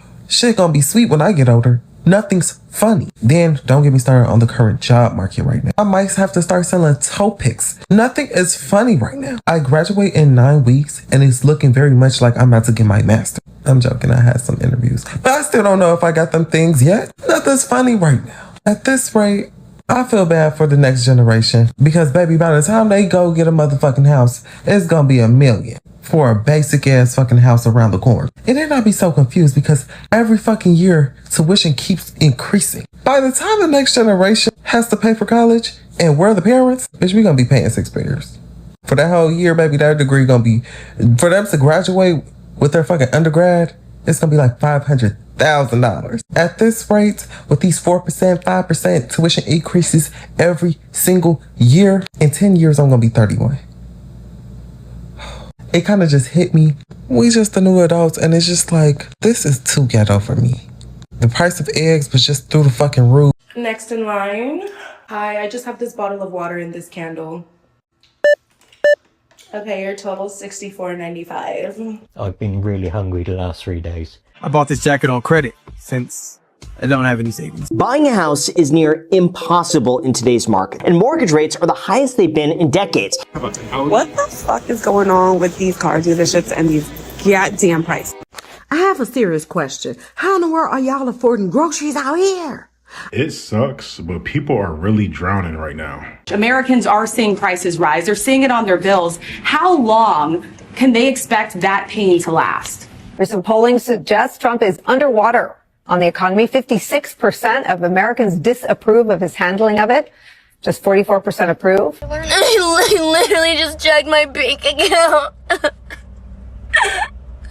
gonna be sweet when I get older. Nothing's funny. Then don't get me started on the current job market right now. I might have to start selling toe picks. Nothing is funny right now. I graduate in 9 weeks and it's looking very much like I'm about to get my master. I'm joking, I had some interviews, but I still don't know if I got them things yet. Nothing's funny right now. At this rate, I feel bad for the next generation, because baby, by the time they go get a motherfucking house, it's gonna be $1 million for a basic ass fucking house around the corner. And then I'd be so confused because every fucking year tuition keeps increasing. By the time the next generation has to pay for college and we're the parents, bitch, we gonna be paying 6 figures. For that whole year, baby, that degree gonna be, for them to graduate with their fucking undergrad, it's gonna be like $500,000. At this rate, with these 4%, 5% tuition increases every single year, in 10 years, I'm gonna be 31. It kind of just hit me. We just the new adults, and it's just like, this is too ghetto for me. The price of eggs was just through the fucking roof. Next in line. Hi, I just have this bottle of water and this candle. Okay, your total $64.95. I've been really hungry the last 3 days. I bought this jacket on credit since I don't have any savings. Buying a house is near impossible in today's market, and mortgage rates are the highest they've been in decades. What the fuck is going on with these car dealerships and these goddamn prices? I have a serious question. How in the world are y'all affording groceries out here? It sucks, but people are really drowning right now. Americans are seeing prices rise. They're seeing it on their bills. How long can they expect that pain to last? Recent polling suggests Trump is underwater on the economy. 56% of Americans disapprove of his handling of it. Just 44% approve. I literally just checked my bank account.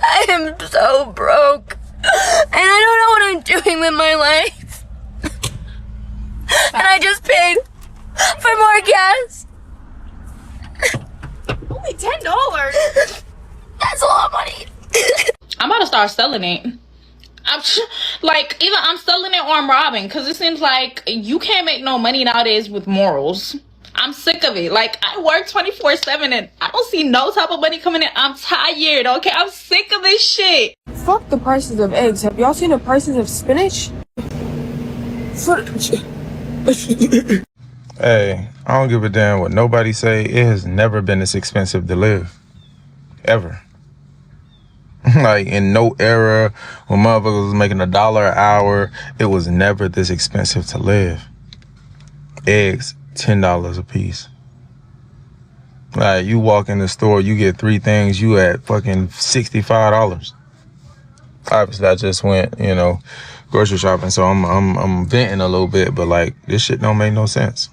I am so broke. And I don't know what I'm doing with my life. And I just paid for more gas. Only $10. That's a lot of money. I'm about to start selling it. Like, either I'm selling it or I'm robbing, because it seems like you can't make no money nowadays with morals. I'm sick of it. Like, I work 24/7 and I don't see no type of money coming in. I'm tired, okay? I'm sick of this shit. Fuck the prices of eggs. Have y'all seen the prices of spinach? Hey, I don't give a damn what nobody say. It has never been this expensive to live. Ever. Like, in no era when motherfuckers was making $1 an hour, it was never this expensive to live. Eggs, $10 a piece. Like, you walk in the store, you get 3 things, you at fucking $65. Obviously, I just went, grocery shopping, so I'm venting a little bit, but like, this shit don't make no sense.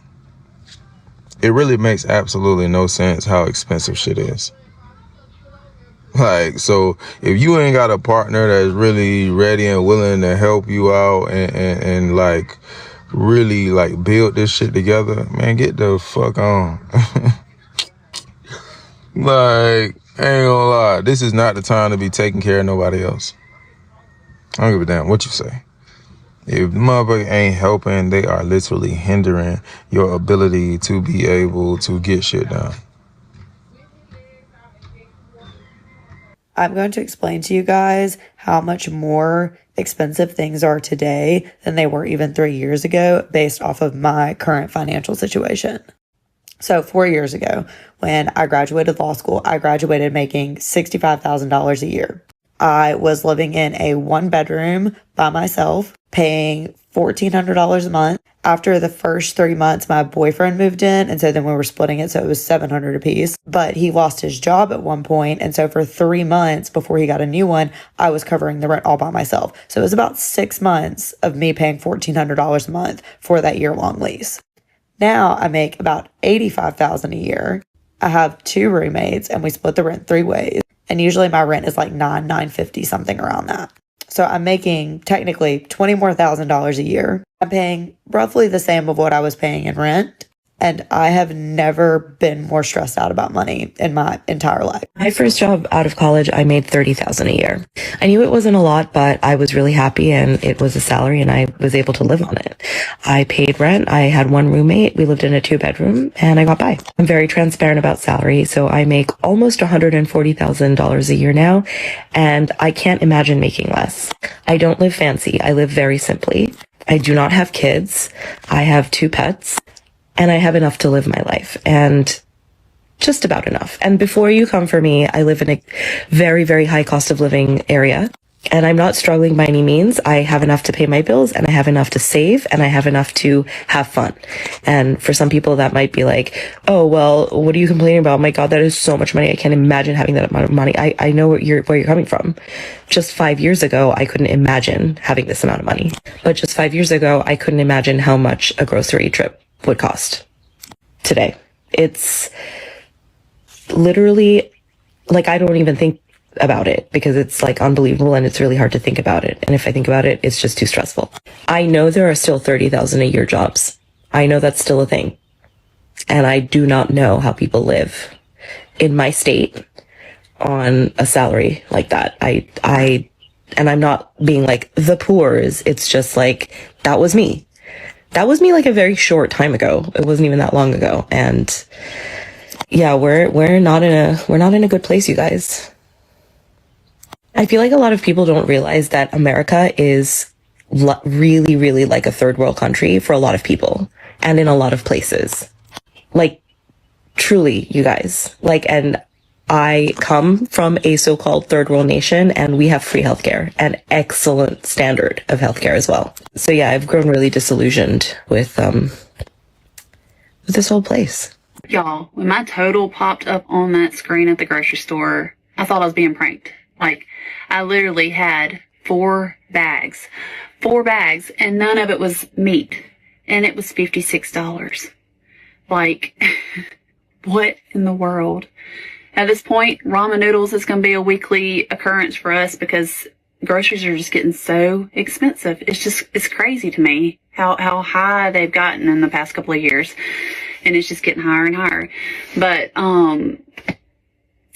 It really makes absolutely no sense how expensive shit is. Like, so if you ain't got a partner that's really ready and willing to help you out and like really like build this shit together, man, get the fuck on. Like, I ain't gonna lie, this is not the time to be taking care of nobody else. I don't give a damn what you say. If the motherfucker ain't helping, they are literally hindering your ability to be able to get shit done. I'm going to explain to you guys how much more expensive things are today than they were even 3 years ago based off of my current financial situation. So 4 years ago, when I graduated law school, I graduated making $65,000 a year. I was living in a 1-bedroom by myself, paying $1,400 a month. After the first 3 months, my boyfriend moved in, and so then we were splitting it, so it was $700 a piece. But he lost his job at one point, and so for 3 months before he got a new one, I was covering the rent all by myself. So it was about 6 months of me paying $1,400 a month for that year-long lease. Now I make about $85,000 a year. I have 2 roommates, and we split the rent 3 ways. And usually my rent is like $950, something around that. So I'm making technically $20,000 more a year. I'm paying roughly the same of what I was paying in rent. And I have never been more stressed out about money in my entire life. My first job out of college, I made $30,000 a year. I knew it wasn't a lot, but I was really happy and it was a salary and I was able to live on it. I paid rent. I had 1 roommate. We lived in a 2-bedroom and I got by. I'm very transparent about salary. So I make almost $140,000 a year now and I can't imagine making less. I don't live fancy. I live very simply. I do not have kids. I have 2 pets. And I have enough to live my life, and just about enough. And before you come for me, I live in a very, very high cost of living area, and I'm not struggling by any means. I have enough to pay my bills, and I have enough to save, and I have enough to have fun. And for some people, that might be like, oh, well, what are you complaining about? My God, that is so much money. I can't imagine having that amount of money. I know where you're coming from. Just 5 years ago, I couldn't imagine having this amount of money. But just 5 years ago, I couldn't imagine how much a grocery trip would cost today. It's literally like, I don't even think about it because it's like unbelievable and it's really hard to think about it. And if I think about it, it's just too stressful. I know there are still 30,000 a year jobs. I know that's still a thing. And I do not know how people live in my state on a salary like that. And I'm not being like the poor's. It's just like, that was me. That was me like a very short time ago. It wasn't even that long ago. And yeah, we're not in a good place, you guys. I feel like a lot of people don't realize that America is really, really like a third world country for a lot of people and in a lot of places. Like, truly, you guys. Like, and I come from a so-called third world nation and we have free healthcare and excellent standard of healthcare as well. So yeah, I've grown really disillusioned with this whole place. Y'all, when my total popped up on that screen at the grocery store, I thought I was being pranked. Like, I literally had 4 bags, and none of it was meat. And it was $56. Like, what in the world? At this point, ramen noodles is going to be a weekly occurrence for us because groceries are just getting so expensive. It's crazy to me how high they've gotten in the past couple of years. And it's just getting higher and higher. But,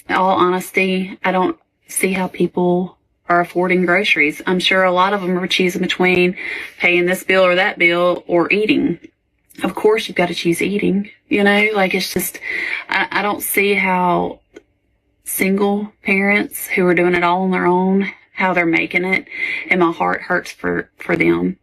In all honesty, I don't see how people are affording groceries. I'm sure a lot of them are choosing between paying this bill or that bill or eating. Of course, you've got to choose eating, you know, like it's just, I don't see how single parents who are doing it all on their own, how they're making it. And my heart hurts for them.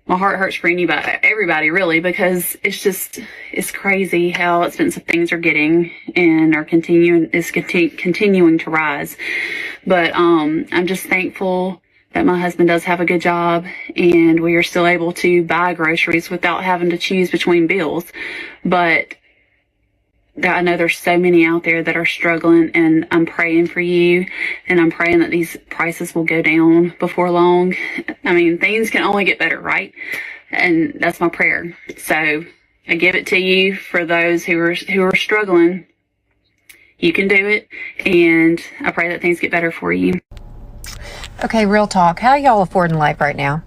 My heart hurts for everybody really, because it's crazy how expensive things are getting and are continuing to rise. But, I'm just thankful that my husband does have a good job and we are still able to buy groceries without having to choose between bills. But I know there's so many out there that are struggling, and I'm praying for you, and I'm praying that these prices will go down before long. I mean, things can only get better, right? And that's my prayer. So I give it to you for those who are struggling. You can do it, and I pray that things get better for you. Okay, real talk. How y'all affording life right now?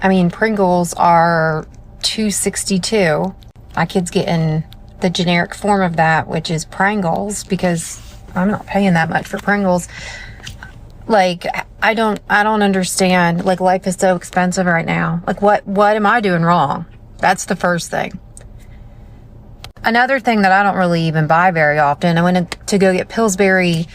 I mean, Pringles are $2.62. My kid's getting the generic form of that, which is Pringles, because I'm not paying that much for Pringles. Like, I don't understand. Like, life is so expensive right now. Like, what am I doing wrong? That's the first thing. Another thing that I don't really even buy very often, I went to go get Pillsbury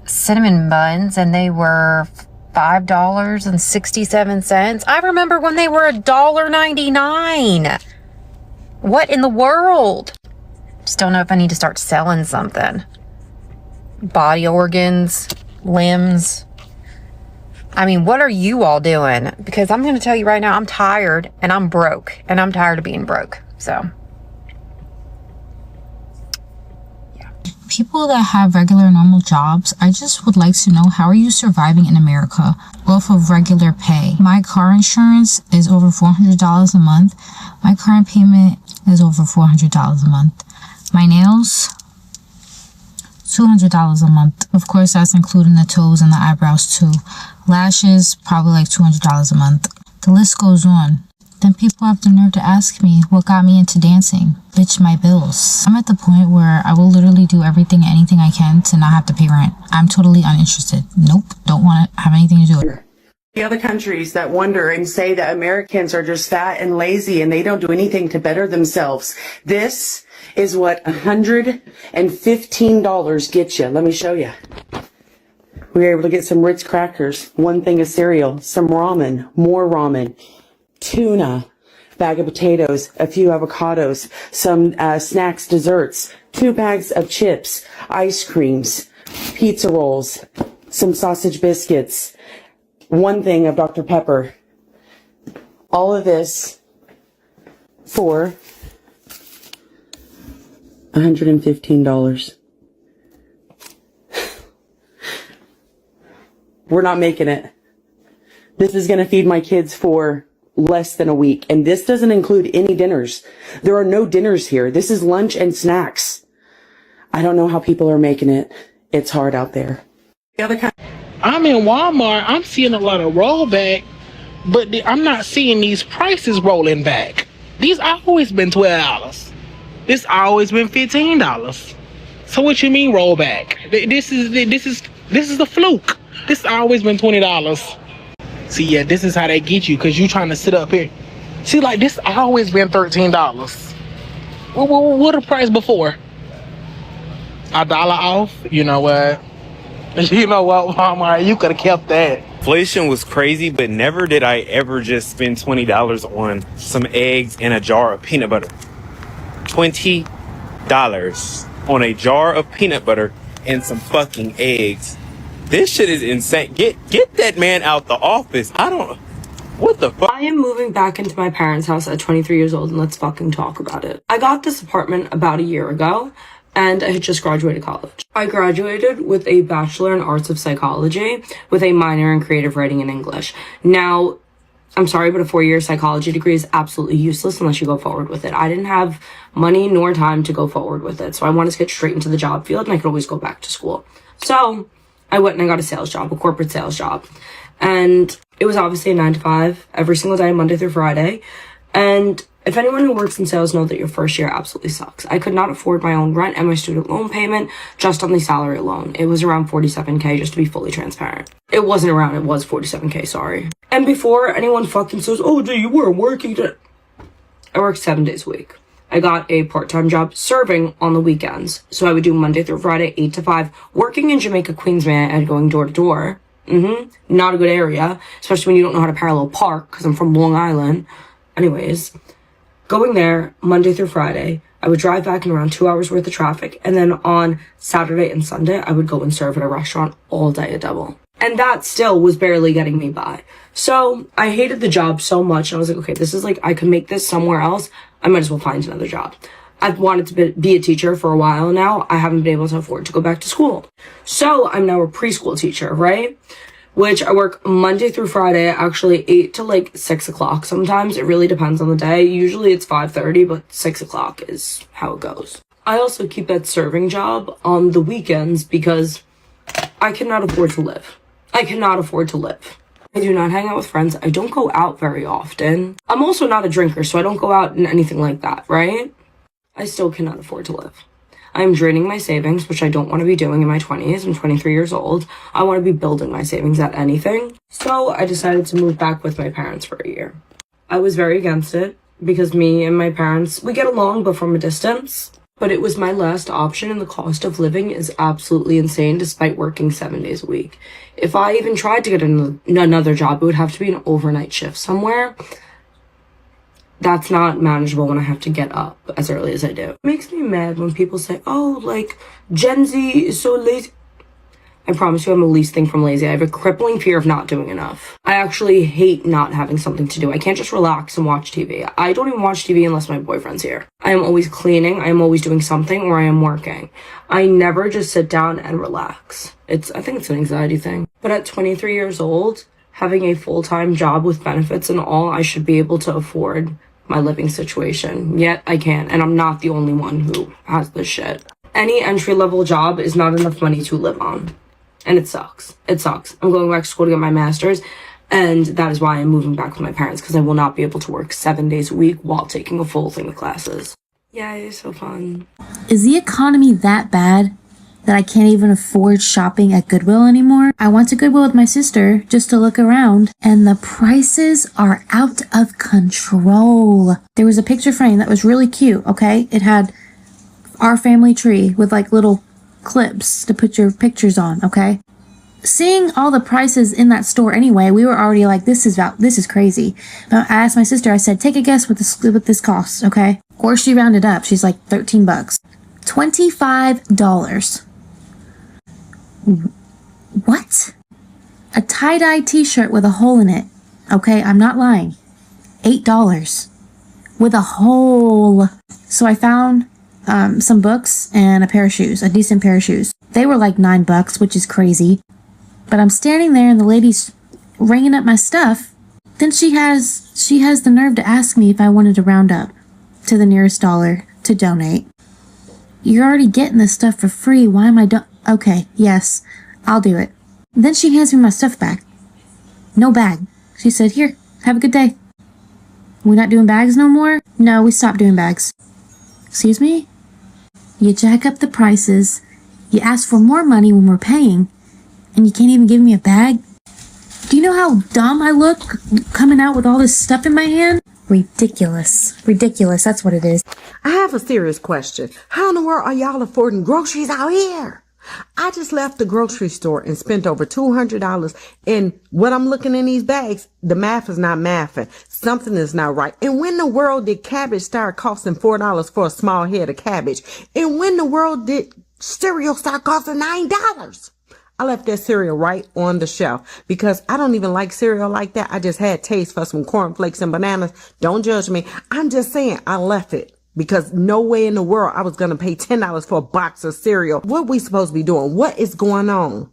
cinnamon buns, and they were $5.67. I remember when they were $1.99. What in the world? Just don't know if I need to start selling something. Body organs, limbs. I mean, what are you all doing? Because I'm going to tell you right now, I'm tired and I'm broke, and I'm tired of being broke. So, people that have regular normal jobs, I just would like to know, how are you surviving in America off of regular pay? My car insurance is over $400 a month. My car payment is over $400 a month. My nails, $200 a month. Of course, that's including the toes and the eyebrows too. Lashes, probably like $200 a month. The list goes on. Then people have the nerve to ask me what got me into dancing. Bitch, my bills. I'm at the point where I will literally do anything I can to not have to pay rent. I'm totally uninterested. Nope, don't want to have anything to do with it. The other countries that wonder and say that Americans are just fat and lazy and they don't do anything to better themselves. This is what $115 gets you. Let me show you. We were able to get some Ritz crackers, one thing of cereal, some ramen, more ramen, tuna, bag of potatoes, a few avocados, some snacks, desserts, 2 bags of chips, ice creams, pizza rolls, some sausage biscuits, 1 thing of Dr. Pepper. All of this for $115. We're not making it. This is going to feed my kids for less than a week. And this doesn't include any dinners. There are no dinners here. This is lunch and snacks. I don't know how people are making it. It's hard out there. I'm in Walmart. I'm seeing a lot of rollback, but I'm not seeing these prices rolling back. These always been $12. This always been $15. So what you mean rollback? This is the fluke. This always been $20. See, yeah, this is how they get you, because you trying to sit up here. See, like, this always been $13. What the price before? $1 off? You know what? You know what, Walmart? You could have kept that. Inflation was crazy, but never did I ever just spend $20 on some eggs and a jar of peanut butter. $20 on a jar of peanut butter and some fucking eggs. This shit is insane. Get that man out the office. What the fuck? I am moving back into my parents' house at 23 years old, and let's fucking talk about it. I got this apartment about a year ago, and I had just graduated college. I graduated with a Bachelor in Arts of Psychology with a minor in Creative Writing and English. Now, I'm sorry, but a 4-year psychology degree is absolutely useless unless you go forward with it. I didn't have money nor time to go forward with it, so I wanted to get straight into the job field, and I could always go back to school. So I went and I got a sales job, a corporate sales job. And it was obviously a 9 to 5 every single day, Monday through Friday. And If anyone who works in sales knows that your first year absolutely sucks. I could not afford my own rent and my student loan payment just on the salary alone. It was around 47K, just to be fully transparent. It wasn't around, it was 47K, sorry. And before anyone fucking says, oh, gee, you were working today. I worked 7 days a week. I got a part-time job serving on the weekends. So I would do Monday through Friday, 8 to 5, working in Jamaica, Queens, and going door to door. Not a good area, especially when you don't know how to parallel park, because I'm from Long Island. Anyways, going there Monday through Friday, I would drive back in around 2 hours worth of traffic, and then on Saturday and Sunday, I would go and serve at a restaurant all day a double. And that still was barely getting me by. So I hated the job so much, and I was like, okay, this is like, I could make this somewhere else. I might as well find another job. I've wanted to be a teacher for a while now. I haven't been able to afford to go back to school. So I'm now a preschool teacher, right? Which I work Monday through Friday, actually 8 to like 6 o'clock sometimes. It really depends on the day. Usually it's 5:30, but 6 o'clock is how it goes. I also keep that serving job on the weekends because I cannot afford to live. I cannot afford to live. I do not hang out with friends. I don't go out very often. I'm also not a drinker, so I don't go out and anything like that, right? I still cannot afford to live. I'm draining my savings, which I don't want to be doing in my 20s. I'm 23 years old. I want to be building my savings at anything. So I decided to move back with my parents for a year. I was very against it because me and my parents, we get along, but from a distance. But it was my last option, and the cost of living is absolutely insane despite working 7 days a week. If I even tried to get another job, it would have to be an overnight shift somewhere. That's not manageable when I have to get up as early as I do. It makes me mad when people say, oh, like, Gen Z is so lazy. I promise you I'm the least thing from lazy. I have a crippling fear of not doing enough. I actually hate not having something to do. I can't just relax and watch TV. I don't even watch TV unless my boyfriend's here. I am always cleaning. I am always doing something, or I am working. I never just sit down and relax. I think it's an anxiety thing. But at 23 years old, having a full-time job with benefits and all, I should be able to afford my living situation. Yet I can't, and I'm not the only one who has this shit. Any entry-level job is not enough money to live on. And it sucks. It sucks. I'm going back to school to get my master's, and that is why I'm moving back with my parents, because I will not be able to work 7 days a week while taking a full thing of classes. Yay, so fun. Is the economy that bad that I can't even afford shopping at Goodwill anymore? I went to Goodwill with my sister just to look around, and the prices are out of control. There was a picture frame that was really cute, okay? It had our family tree with like little clips to put your pictures on, okay? Seeing all the prices in that store anyway, we were already like, this is crazy. But I asked my sister, I said, take a guess what this costs, okay? Of course she rounded up. She's like, $13. $25. What? A tie-dye t-shirt with a hole in it. Okay, I'm not lying. $8 with a hole. So I found some books and a pair of shoes, a decent pair of shoes. They were like $9, which is crazy. But I'm standing there and the lady's ringing up my stuff. Then she has the nerve to ask me if I wanted to round up to the nearest dollar to donate. You're already getting this stuff for free. Why am I okay, yes, I'll do it. Then she hands me my stuff back. No bag. She said, here, have a good day. We not doing bags no more? No, we stopped doing bags. Excuse me? You jack up the prices, you ask for more money when we're paying, and you can't even give me a bag? Do you know how dumb I look coming out with all this stuff in my hand? Ridiculous. Ridiculous, that's what it is. I have a serious question. How in the world are y'all affording groceries out here? I just left the grocery store and spent over $200, and what I'm looking in these bags, the math is not mathing. Something is not right. And when the world did cabbage start costing $4 for a small head of cabbage? And when the world did cereal start costing $9? I left that cereal right on the shelf because I don't even like cereal like that. I just had taste for some cornflakes and bananas. Don't judge me. I'm just saying I left it because no way in the world I was going to pay $10 for a box of cereal. What we supposed to be doing? What is going on?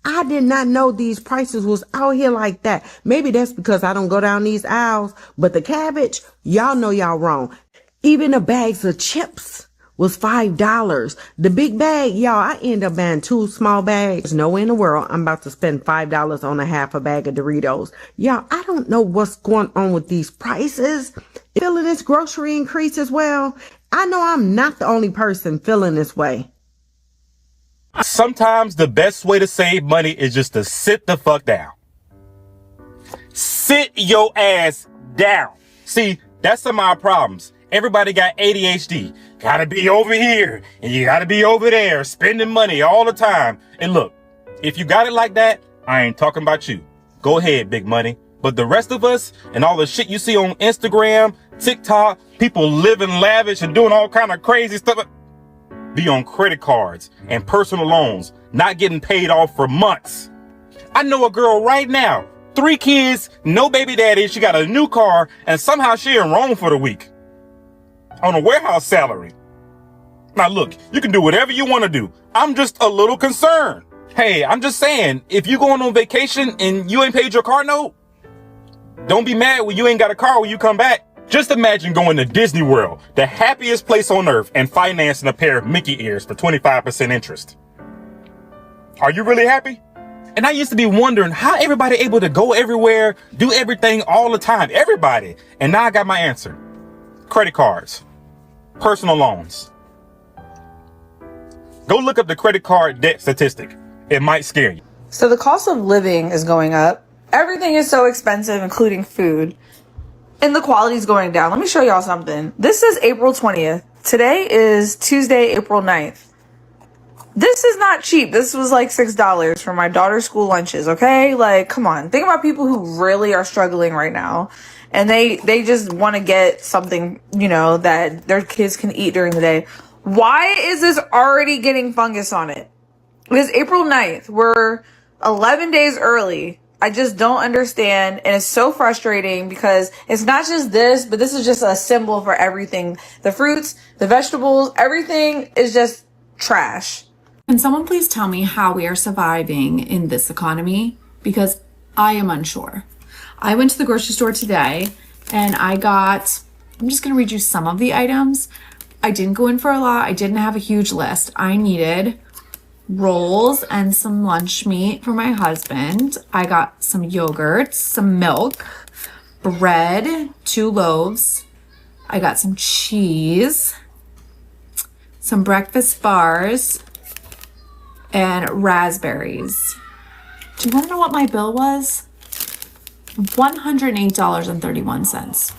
I did not know these prices was out here like that. Maybe that's because I don't go down these aisles, but the cabbage, y'all know y'all wrong. Even the bags of chips was $5. The big bag, y'all, I end up buying 2 small bags. No way in the world I'm about to spend $5 on a half a bag of Doritos. Y'all, I don't know what's going on with these prices. Feeling this grocery increase as well. I know I'm not the only person feeling this way. Sometimes the best way to save money is just to sit the fuck down. Sit your ass down. See, that's some of our problems. Everybody got ADHD. Gotta be over here and you gotta be over there, spending money all the time. And look, if you got it like that, I ain't talking about you. Go ahead, big money. But the rest of us and all the shit you see on Instagram, TikTok, people living lavish and doing all kind of crazy stuff, be on credit cards and personal loans, not getting paid off for months. I know a girl right now, 3 kids, no baby daddy, she got a new car, and somehow she in Rome for the week on a warehouse salary. Now look, you can do whatever you want to do. I'm just a little concerned. Hey, I'm just saying, if you going on vacation and you ain't paid your car note, don't be mad when you ain't got a car when you come back. Just imagine going to Disney World, the happiest place on earth, and financing a pair of Mickey ears for 25% interest. Are you really happy? And I used to be wondering how everybody able to go everywhere, do everything all the time, everybody. And now I got my answer. Credit cards, personal loans. Go look up the credit card debt statistic. It might scare you. So the cost of living is going up. Everything is so expensive, including food. And the quality is going down. Let me show y'all something. This is April 20th. Today is Tuesday, April 9th. This is not cheap. This was like $6 for my daughter's school lunches, okay? Like, come on. Think about people who really are struggling right now. And they just want to get something, you know, that their kids can eat during the day. Why is this already getting fungus on it? It is April 9th. We're 11 days early. I just don't understand, and it's so frustrating because it's not just this, but this is just a symbol for everything. The fruits, the vegetables, everything is just trash. Can someone please tell me how we are surviving in this economy? Because I am unsure. I went to the grocery store today and I'm just going to read you some of the items. I didn't go in for a lot. I didn't have a huge list. I needed rolls and some lunch meat for my husband. I got some yogurt, some milk, bread, 2 loaves. I got some cheese, some breakfast bars, and raspberries. Do you want to know what my bill was? $108.31.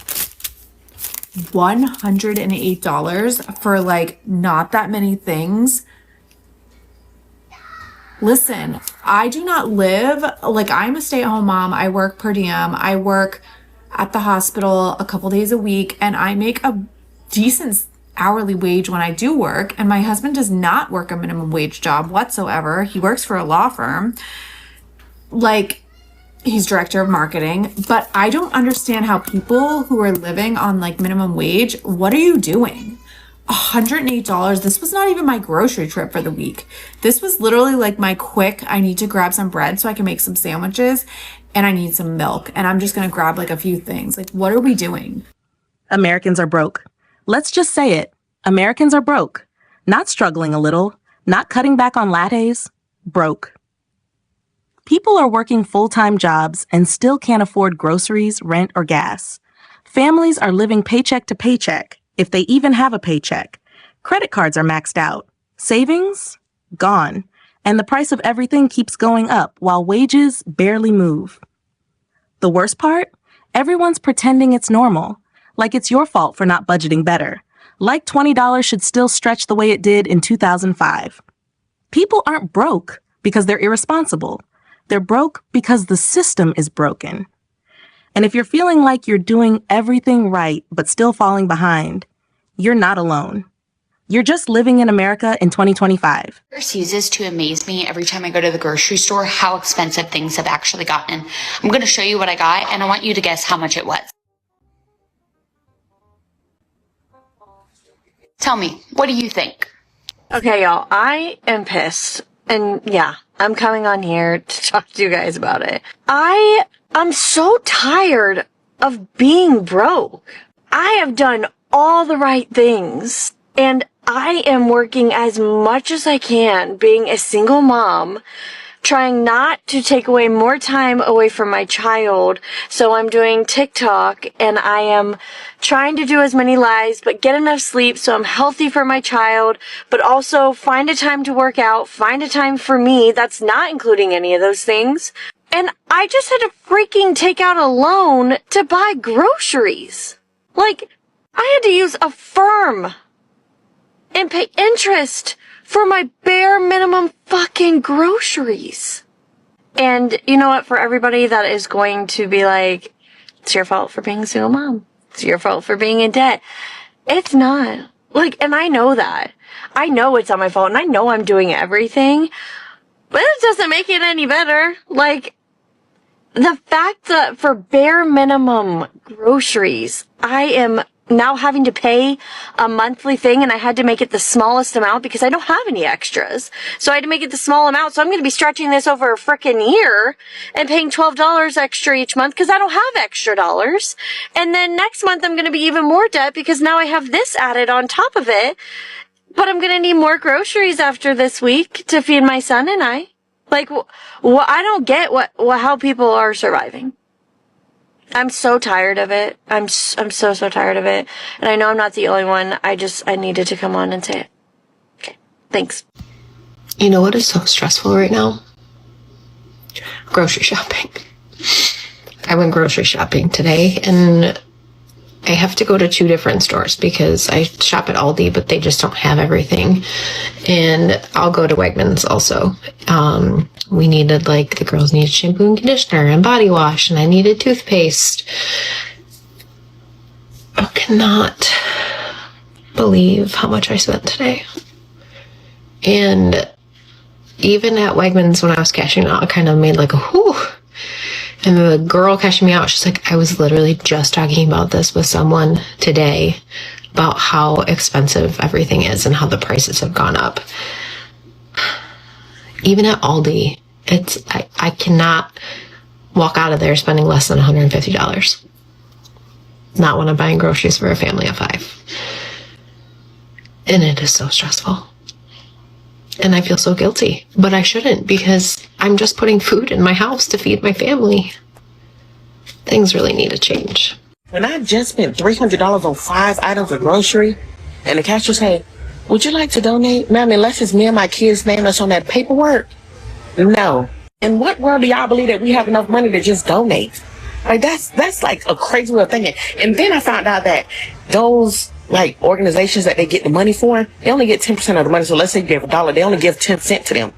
$108 for like not that many things. Listen, I do not live, like I'm a stay-at-home mom. I work per diem. I work at the hospital a couple days a week and I make a decent hourly wage when I do work. And my husband does not work a minimum wage job whatsoever. He works for a law firm. Like, he's director of marketing, but I don't understand how people who are living on like minimum wage, what are you doing? $108. This was not even my grocery trip for the week. This was literally like my quick, I need to grab some bread so I can make some sandwiches and I need some milk and I'm just going to grab like a few things. Like, what are we doing? Americans are broke. Let's just say it. Americans are broke. Not struggling a little, not cutting back on lattes, broke. People are working full-time jobs and still can't afford groceries, rent, or gas. Families are living paycheck to paycheck, if they even have a paycheck. Credit cards are maxed out. Savings? Gone. And the price of everything keeps going up while wages barely move. The worst part? Everyone's pretending it's normal. Like it's your fault for not budgeting better. Like $20 should still stretch the way it did in 2005. People aren't broke because they're irresponsible. They're broke because the system is broken. And if you're feeling like you're doing everything right but still falling behind, you're not alone. You're just living in America in 2025. It uses to amaze me every time I go to the grocery store how expensive things have actually gotten. I'm going to show you what I got, and I want you to guess how much it was. Tell me, what do you think? Okay, y'all, I am pissed. And yeah, I'm coming on here to talk to you guys about it. I'm so tired of being broke. I have done all the right things And I am working as much as I can, being a single mom, trying not to take away more time away from my child. So I'm doing TikTok and I am trying to do as many lives, but get enough sleep so I'm healthy for my child, but also find a time to work out, find a time for me. That's not including any of those things. And I just had to freaking take out a loan to buy groceries. Like, I had to use a firm and pay interest for my bare minimum fucking groceries. And you know what? For everybody that is going to be like, it's your fault for being a single mom. It's your fault for being in debt. It's not. Like, and I know that. I know it's not my fault and I know I'm doing everything, but it doesn't make it any better. Like, the fact that for bare minimum groceries, I am now having to pay a monthly thing, and I had to make it the smallest amount because I don't have any extras. So I had to make it the small amount. So I'm going to be stretching this over a frickin' year and paying $12 extra each month because I don't have extra dollars. And then next month I'm going to be even more debt because now I have this added on top of it. But I'm going to need more groceries after this week to feed my son and I. Like, I don't get how people are surviving. I'm so tired of it. I'm so tired of it. And I know I'm not the only one. I needed to come on and say it. Okay. Thanks. You know what is so stressful right now? Grocery shopping. I went grocery shopping today and I have to go to 2 different stores because I shop at Aldi, but they just don't have everything. And I'll go to Wegmans also. We needed, like, the girls needed shampoo and conditioner and body wash, and I needed toothpaste. I cannot believe how much I spent today. And even at Wegmans when I was cashing out, I kind of made like a whew. And the girl cashing me out, she's like, I was literally just talking about this with someone today about how expensive everything is and how the prices have gone up. Even at Aldi, I cannot walk out of there spending less than $150. Not when I'm buying groceries for a family of 5. And it is so stressful. And I feel so guilty, but I shouldn't because I'm just putting food in my house to feed my family. Things really need to change. When I just spent $300 on 5 items of grocery, and the cashier said, would you like to donate? Ma'am, unless it's me and my kids' name that's on that paperwork, no. In what world do y'all believe that we have enough money to just donate? Like, that's like a crazy way of thinking. And then I found out that those like organizations that they get the money for, they only get 10% of the money. So let's say you gave $1, they only give 10 cents to them.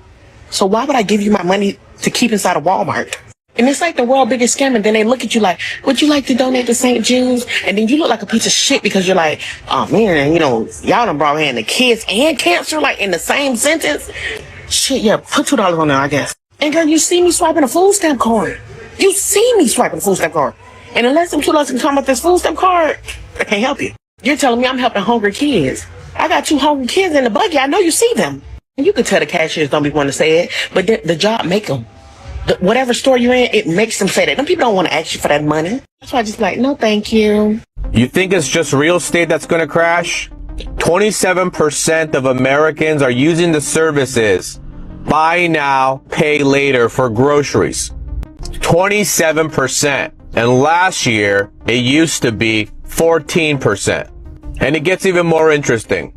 So why would I give you my money to keep inside of Walmart? And it's like the world's biggest scam. And then they look at you like, would you like to donate to St. Jude's? And then you look like a piece of shit because you're like, oh man, you know, y'all done brought in the kids and cancer like in the same sentence. Shit, yeah, put $2 on there, I guess. And girl, you see me swiping a food stamp card. You see me swiping a food stamp card. And unless them $2 can come with this food stamp card, I can't help you. You're telling me I'm helping hungry kids. I got 2 hungry kids in the buggy. I know you see them. And you can tell the cashiers don't be wanting to say it, but the job make them. Whatever store you're in, it makes them say that. Them people don't want to ask you for that money. That's why I just like, no, thank you. You think it's just real estate that's going to crash? 27% of Americans are using the services buy now, pay later for groceries. 27%. And last year, it used to be 14%. And it gets even more interesting.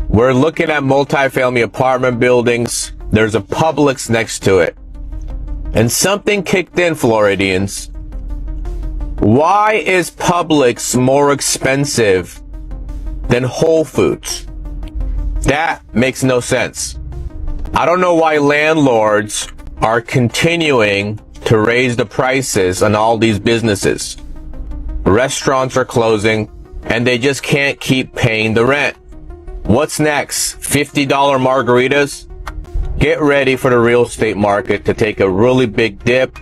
We're looking at multifamily apartment buildings. There's a Publix next to it. And something kicked in, Floridians. Why is Publix more expensive than Whole Foods? That makes no sense. I don't know why landlords are continuing to raise the prices on all these businesses. Restaurants are closing, and they just can't keep paying the rent. What's next? $50 margaritas? Get ready for the real estate market to take a really big dip.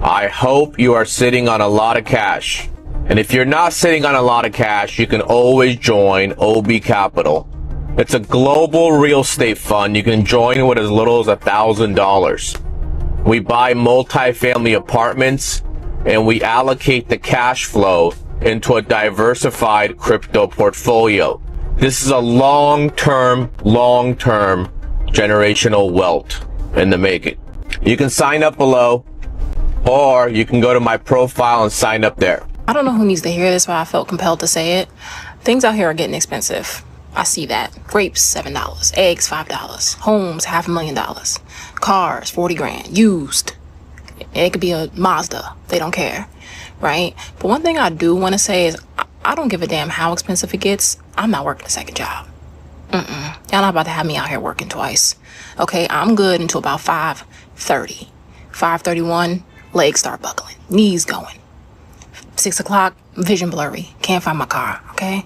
I hope you are sitting on a lot of cash. And if you're not sitting on a lot of cash, you can always join OB Capital. It's a global real estate fund. You can join with as little as $1,000. We buy multifamily apartments and we allocate the cash flow into a diversified crypto portfolio. This is a long-term generational wealth in the making. You can sign up below, or you can go to my profile and sign up there. I don't know who needs to hear this, but I felt compelled to say it. Things out here are getting expensive. I see that. Grapes, $7. Eggs, $5. Homes, $500,000. Cars, 40 grand. Used. It could be a Mazda. They don't care. Right? But one thing I do want to say is I don't give a damn how expensive it gets. I'm not working a second job. Y'all not about to have me out here working twice. Okay, I'm good until about 5:30. 5:31, legs start buckling. Knees going. 6 o'clock, vision blurry. Can't find my car, okay?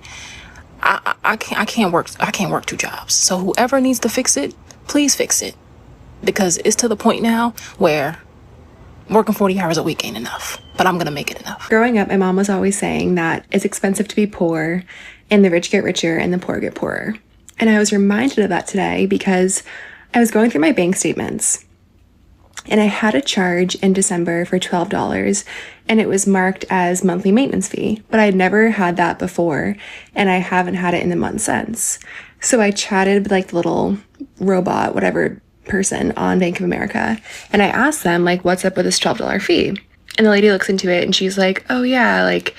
I can't work 2 jobs. So whoever needs to fix it, please fix it. Because it's to the point now where working 40 hours a week ain't enough. But I'm gonna make it enough. Growing up, my mom was always saying that it's expensive to be poor, and the rich get richer and the poor get poorer. And I was reminded of that today because I was going through my bank statements and I had a charge in December for $12 and it was marked as monthly maintenance fee, but I'd never had that before and I haven't had it in the month since. So I chatted with like the little robot, whatever person on Bank of America, and I asked them like, what's up with this $12 fee? And the lady looks into it and she's like, oh yeah, like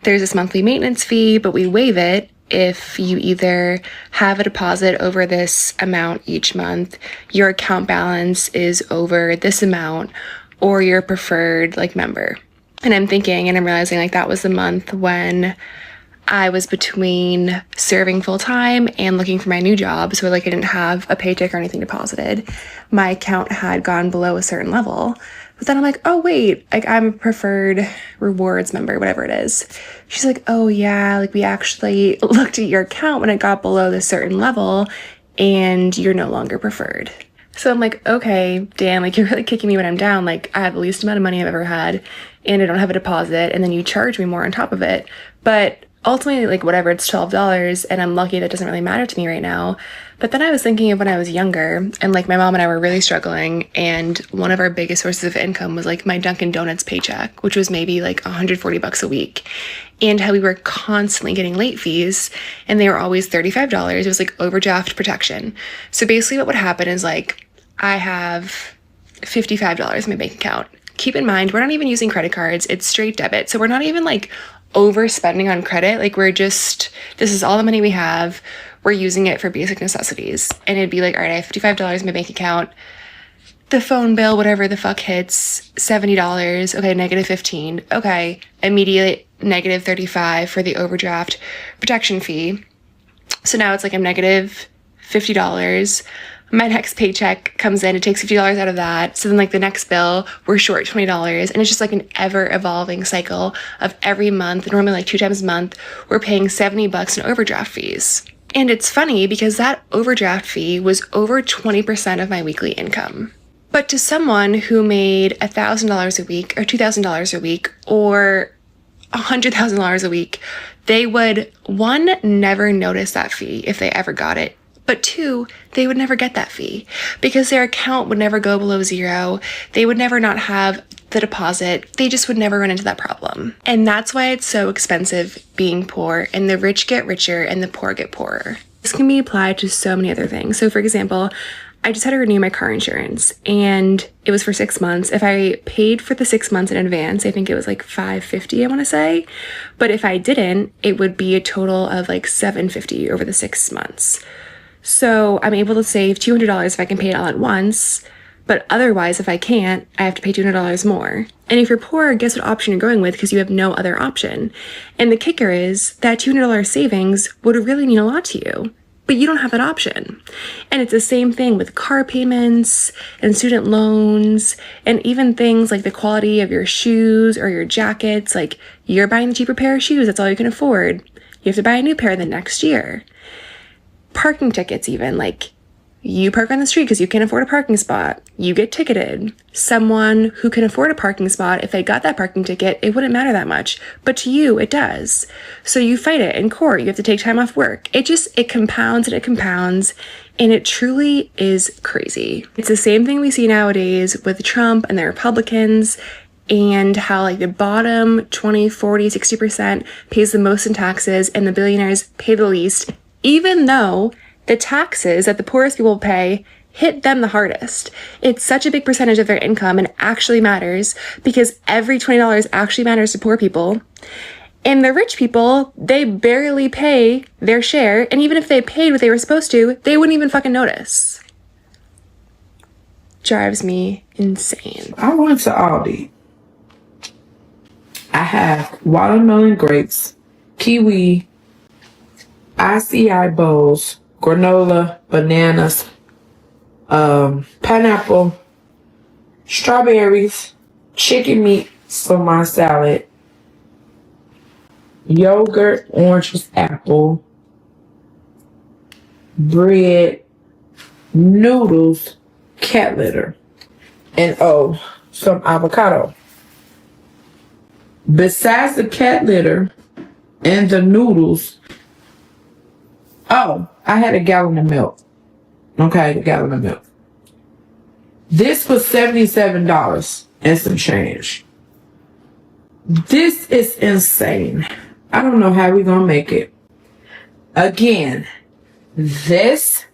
there's this monthly maintenance fee, but we waive it if you either have a deposit over this amount each month, your account balance is over this amount, or your preferred like member. And I'm thinking and I'm realizing like that was the month when I was between serving full time and looking for my new job. So like I didn't have a paycheck or anything deposited. My account had gone below a certain level. But then I'm like, oh wait, like I'm a preferred rewards member, whatever it is. She's like, oh yeah, like we actually looked at your account when it got below this certain level and you're no longer preferred. So I'm like, okay, damn, like you're really kicking me when I'm down. Like I have the least amount of money I've ever had and I don't have a deposit and then you charge me more on top of it. But ultimately, like whatever, it's $12 and I'm lucky that doesn't really matter to me right now. But then I was thinking of when I was younger and like my mom and I were really struggling and one of our biggest sources of income was like my Dunkin' Donuts paycheck, which was maybe like $140 a week, and how we were constantly getting late fees and they were always $35. It was like overdraft protection. So basically what would happen is like I have $55 in my bank account. Keep in mind, we're not even using credit cards. It's straight debit. So we're not even like overspending on credit. Like this is all the money we have. We're using it for basic necessities. And it'd be like, all right, I have $55 in my bank account. The phone bill, whatever the fuck hits, $70. Okay, negative 15. Okay, immediate negative 35 for the overdraft protection fee. So now it's like I'm negative $50. My next paycheck comes in, it takes $50 out of that. So then like the next bill, we're short $20. And it's just like an ever evolving cycle of every month, normally like 2 times a month, we're paying $70 in overdraft fees. And it's funny because that overdraft fee was over 20% of my weekly income. But to someone who made $1,000 a week or $2,000 a week or $100,000 a week, they would, one, never notice that fee if they ever got it. But 2, they would never get that fee because their account would never go below 0. They would never not have the deposit. They just would never run into that problem. And that's why it's so expensive being poor, and the rich get richer and the poor get poorer. This can be applied to so many other things. So for example, I just had to renew my car insurance and it was for 6 months. If I paid for the 6 months in advance, I think it was like $550, I want to say. But if I didn't, it would be a total of like $750 over the 6 months. So I'm able to save $200 if I can pay it all at once, but otherwise, if I can't, I have to pay $200 more. And if you're poor, guess what option you're going with because you have no other option. And the kicker is that $200 savings would really mean a lot to you, but you don't have that option. And it's the same thing with car payments and student loans and even things like the quality of your shoes or your jackets. Like you're buying the cheaper pair of shoes, that's all you can afford. You have to buy a new pair the next year. Parking tickets even, like you park on the street because you can't afford a parking spot, you get ticketed. Someone who can afford a parking spot, if they got that parking ticket, it wouldn't matter that much, but to you it does. So you fight it in court, you have to take time off work. It compounds and it compounds, and it truly is crazy. It's the same thing we see nowadays with Trump and the Republicans, and how like the bottom 20, 40, 60% pays the most in taxes and the billionaires pay the least. even though the taxes that the poorest people pay hit them the hardest. It's such a big percentage of their income and actually matters because every $20 actually matters to poor people. And the rich people, they barely pay their share, and even if they paid what they were supposed to, they wouldn't even fucking notice. Drives me insane. I went to Aldi. I have watermelon grapes, kiwi, ICI bowls, granola, bananas, pineapple, strawberries, chicken meat for my salad, yogurt, oranges, apple, bread, noodles, cat litter, and some avocado. Besides the cat litter and the noodles, I had a gallon of milk. Okay, a gallon of milk. This was $77 and some change. This is insane. I don't know how we're gonna make it. Again, this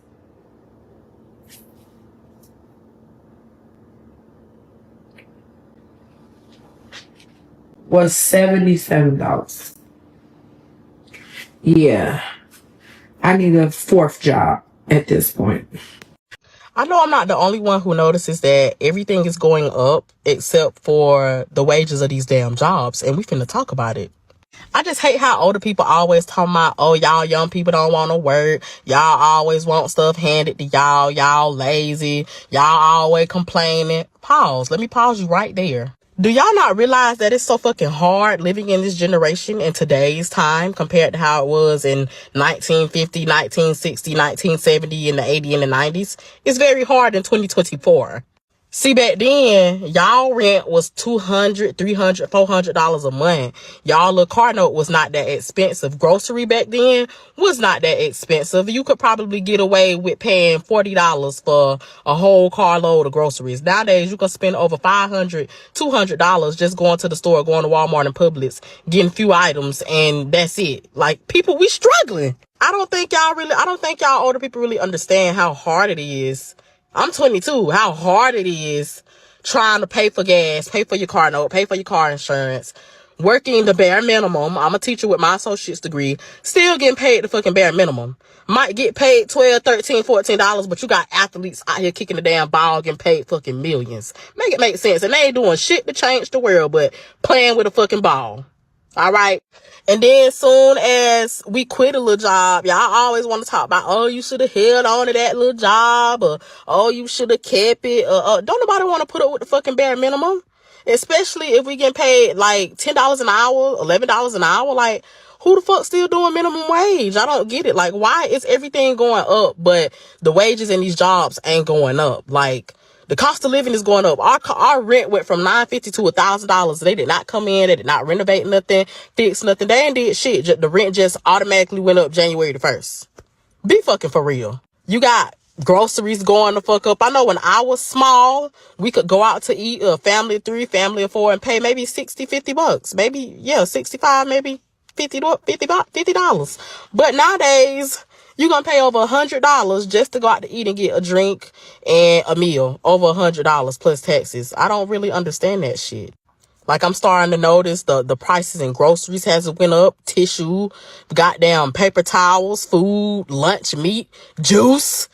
was $77. Yeah. I need a fourth job at this point. I know I'm not the only one who notices that everything is going up except for the wages of these damn jobs, and we finna talk about it. I just hate how older people always talking about, oh, y'all young people don't want to work. Y'all always want stuff handed to y'all. Y'all lazy. Y'all always complaining. Pause. Let me pause you right there. Do y'all not realize that it's so fucking hard living in this generation in today's time compared to how it was in 1950, 1960, 1970, and the 80 and the 90s? It's very hard in 2024. See, back then, y'all rent was $200, $300, $400 a month. Y'all little car note was not that expensive. Grocery back then was not that expensive. You could probably get away with paying $40 for a whole carload of groceries. Nowadays, you can spend over $500, $200 just going to the store, going to Walmart and Publix, getting few items, and that's it. Like, people, we struggling. I don't think y'all older people really understand how hard it is. I'm 22. How hard it is trying to pay for gas, pay for your car note, pay for your car insurance, working the bare minimum. I'm a teacher with my associate's degree, still getting paid the fucking bare minimum. Might get paid $12, $13, $14, but you got athletes out here kicking the damn ball, getting paid fucking millions. Make it make sense. And they ain't doing shit to change the world, but playing with a fucking ball. All right. And then soon as we quit a little job, y'all always want to talk about, oh, you should have held on to that little job, or, oh, you should have kept it. Don't nobody want to put up with the fucking bare minimum, especially if we get paid like $10 an hour, $11 an hour. Like, who the fuck still doing minimum wage? I don't get it. Like, why is everything going up, but the wages in these jobs ain't going up? Like, the cost of living is going up. Our rent went from $950 to $1,000. They did not come in. They did not renovate nothing, fix nothing. They ain't did shit. The rent just automatically went up January the 1st. Be fucking for real. You got groceries going the fuck up. I know when I was small, we could go out to eat, a family of 3, family of 4, and pay maybe $60, $50. Maybe, yeah, 65, maybe $50. But nowadays, you're gonna pay over $100 just to go out to eat and get a drink and a meal. Over $100 plus taxes. I don't really understand that shit. Like, I'm starting to notice the prices in groceries has went up. Tissue, goddamn paper towels, food, lunch meat, juice,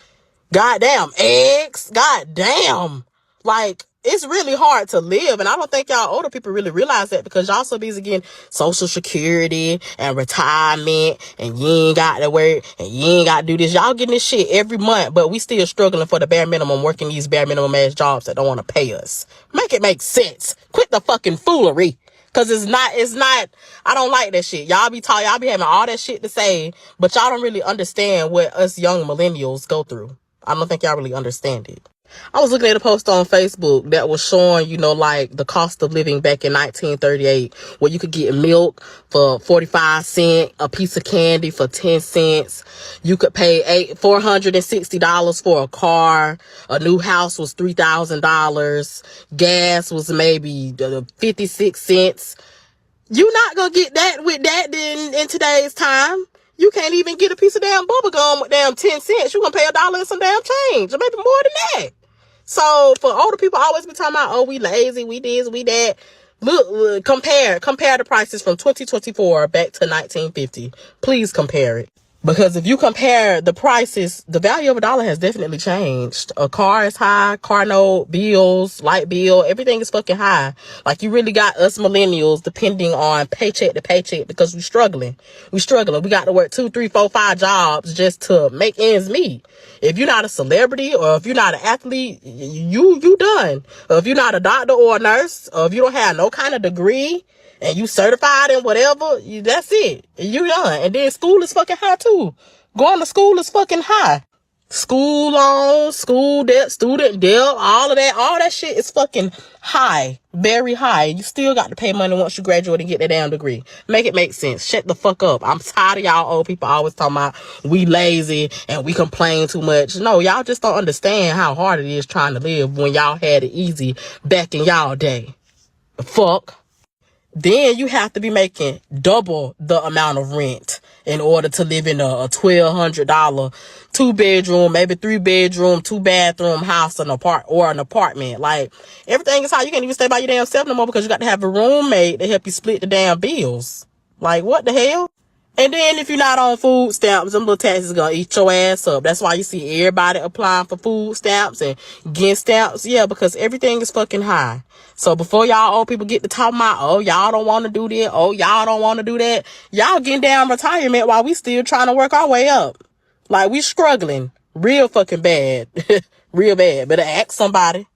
goddamn eggs, goddamn. Like, it's really hard to live, and I don't think y'all older people really realize that because y'all so busy getting Social Security and retirement, and you ain't got to work, and you ain't got to do this. Y'all getting this shit every month, but we still struggling for the bare minimum, working these bare minimum ass jobs that don't want to pay us. Make it make sense. Quit the fucking foolery. Cause it's not, I don't like that shit. Y'all be having all that shit to say, but y'all don't really understand what us young millennials go through. I don't think y'all really understand it. I was looking at a post on Facebook that was showing, like the cost of living back in 1938, where you could get milk for 45 cents, a piece of candy for 10 cents. You could pay $460 for a car. A new house was $3,000. Gas was maybe 56 cents. You not gonna get that with that in today's time. You can't even get a piece of damn bubble gum with damn 10 cents. You gonna pay $1 and some damn change, or maybe more than that. So for older people, always be talking about, oh, we lazy, we this, we that. Look, compare the prices from 2024 back to 1950. Please compare it. Because if you compare the prices, the value of $1 has definitely changed. A car is high, car note, bills, light bill, everything is fucking high. Like, you really got us millennials depending on paycheck to paycheck because we're struggling. We got to work 2, 3, 4, 5 jobs just to make ends meet. If you're not a celebrity or if you're not an athlete, you done. Or if you're not a doctor or a nurse, or if you don't have no kind of degree, and you certified in whatever, that's it. You done. And then school is fucking high too. Going to school is fucking high. School loans, school debt, student debt, all that shit is fucking high. Very high. You still got to pay money once you graduate and get that damn degree. Make it make sense. Shut the fuck up. I'm tired of y'all old people always talking about we lazy and we complain too much. No, y'all just don't understand how hard it is trying to live when y'all had it easy back in y'all day. The fuck? Then you have to be making double the amount of rent in order to live in a $1,200 2-bedroom, maybe 3-bedroom, 2-bathroom house, an apartment. Like, everything is high. You can't even stay by your damn self no more because you got to have a roommate to help you split the damn bills. Like, what the hell? And then if you're not on food stamps, them little taxes gonna eat your ass up. That's why you see everybody applying for food stamps and getting stamps. Yeah, because everything is fucking high. So before y'all old people get to talking about, oh, y'all don't want to do that, oh, y'all don't want to do that, y'all getting down retirement while we still trying to work our way up. Like, we struggling real fucking bad. Real bad. Better ask somebody.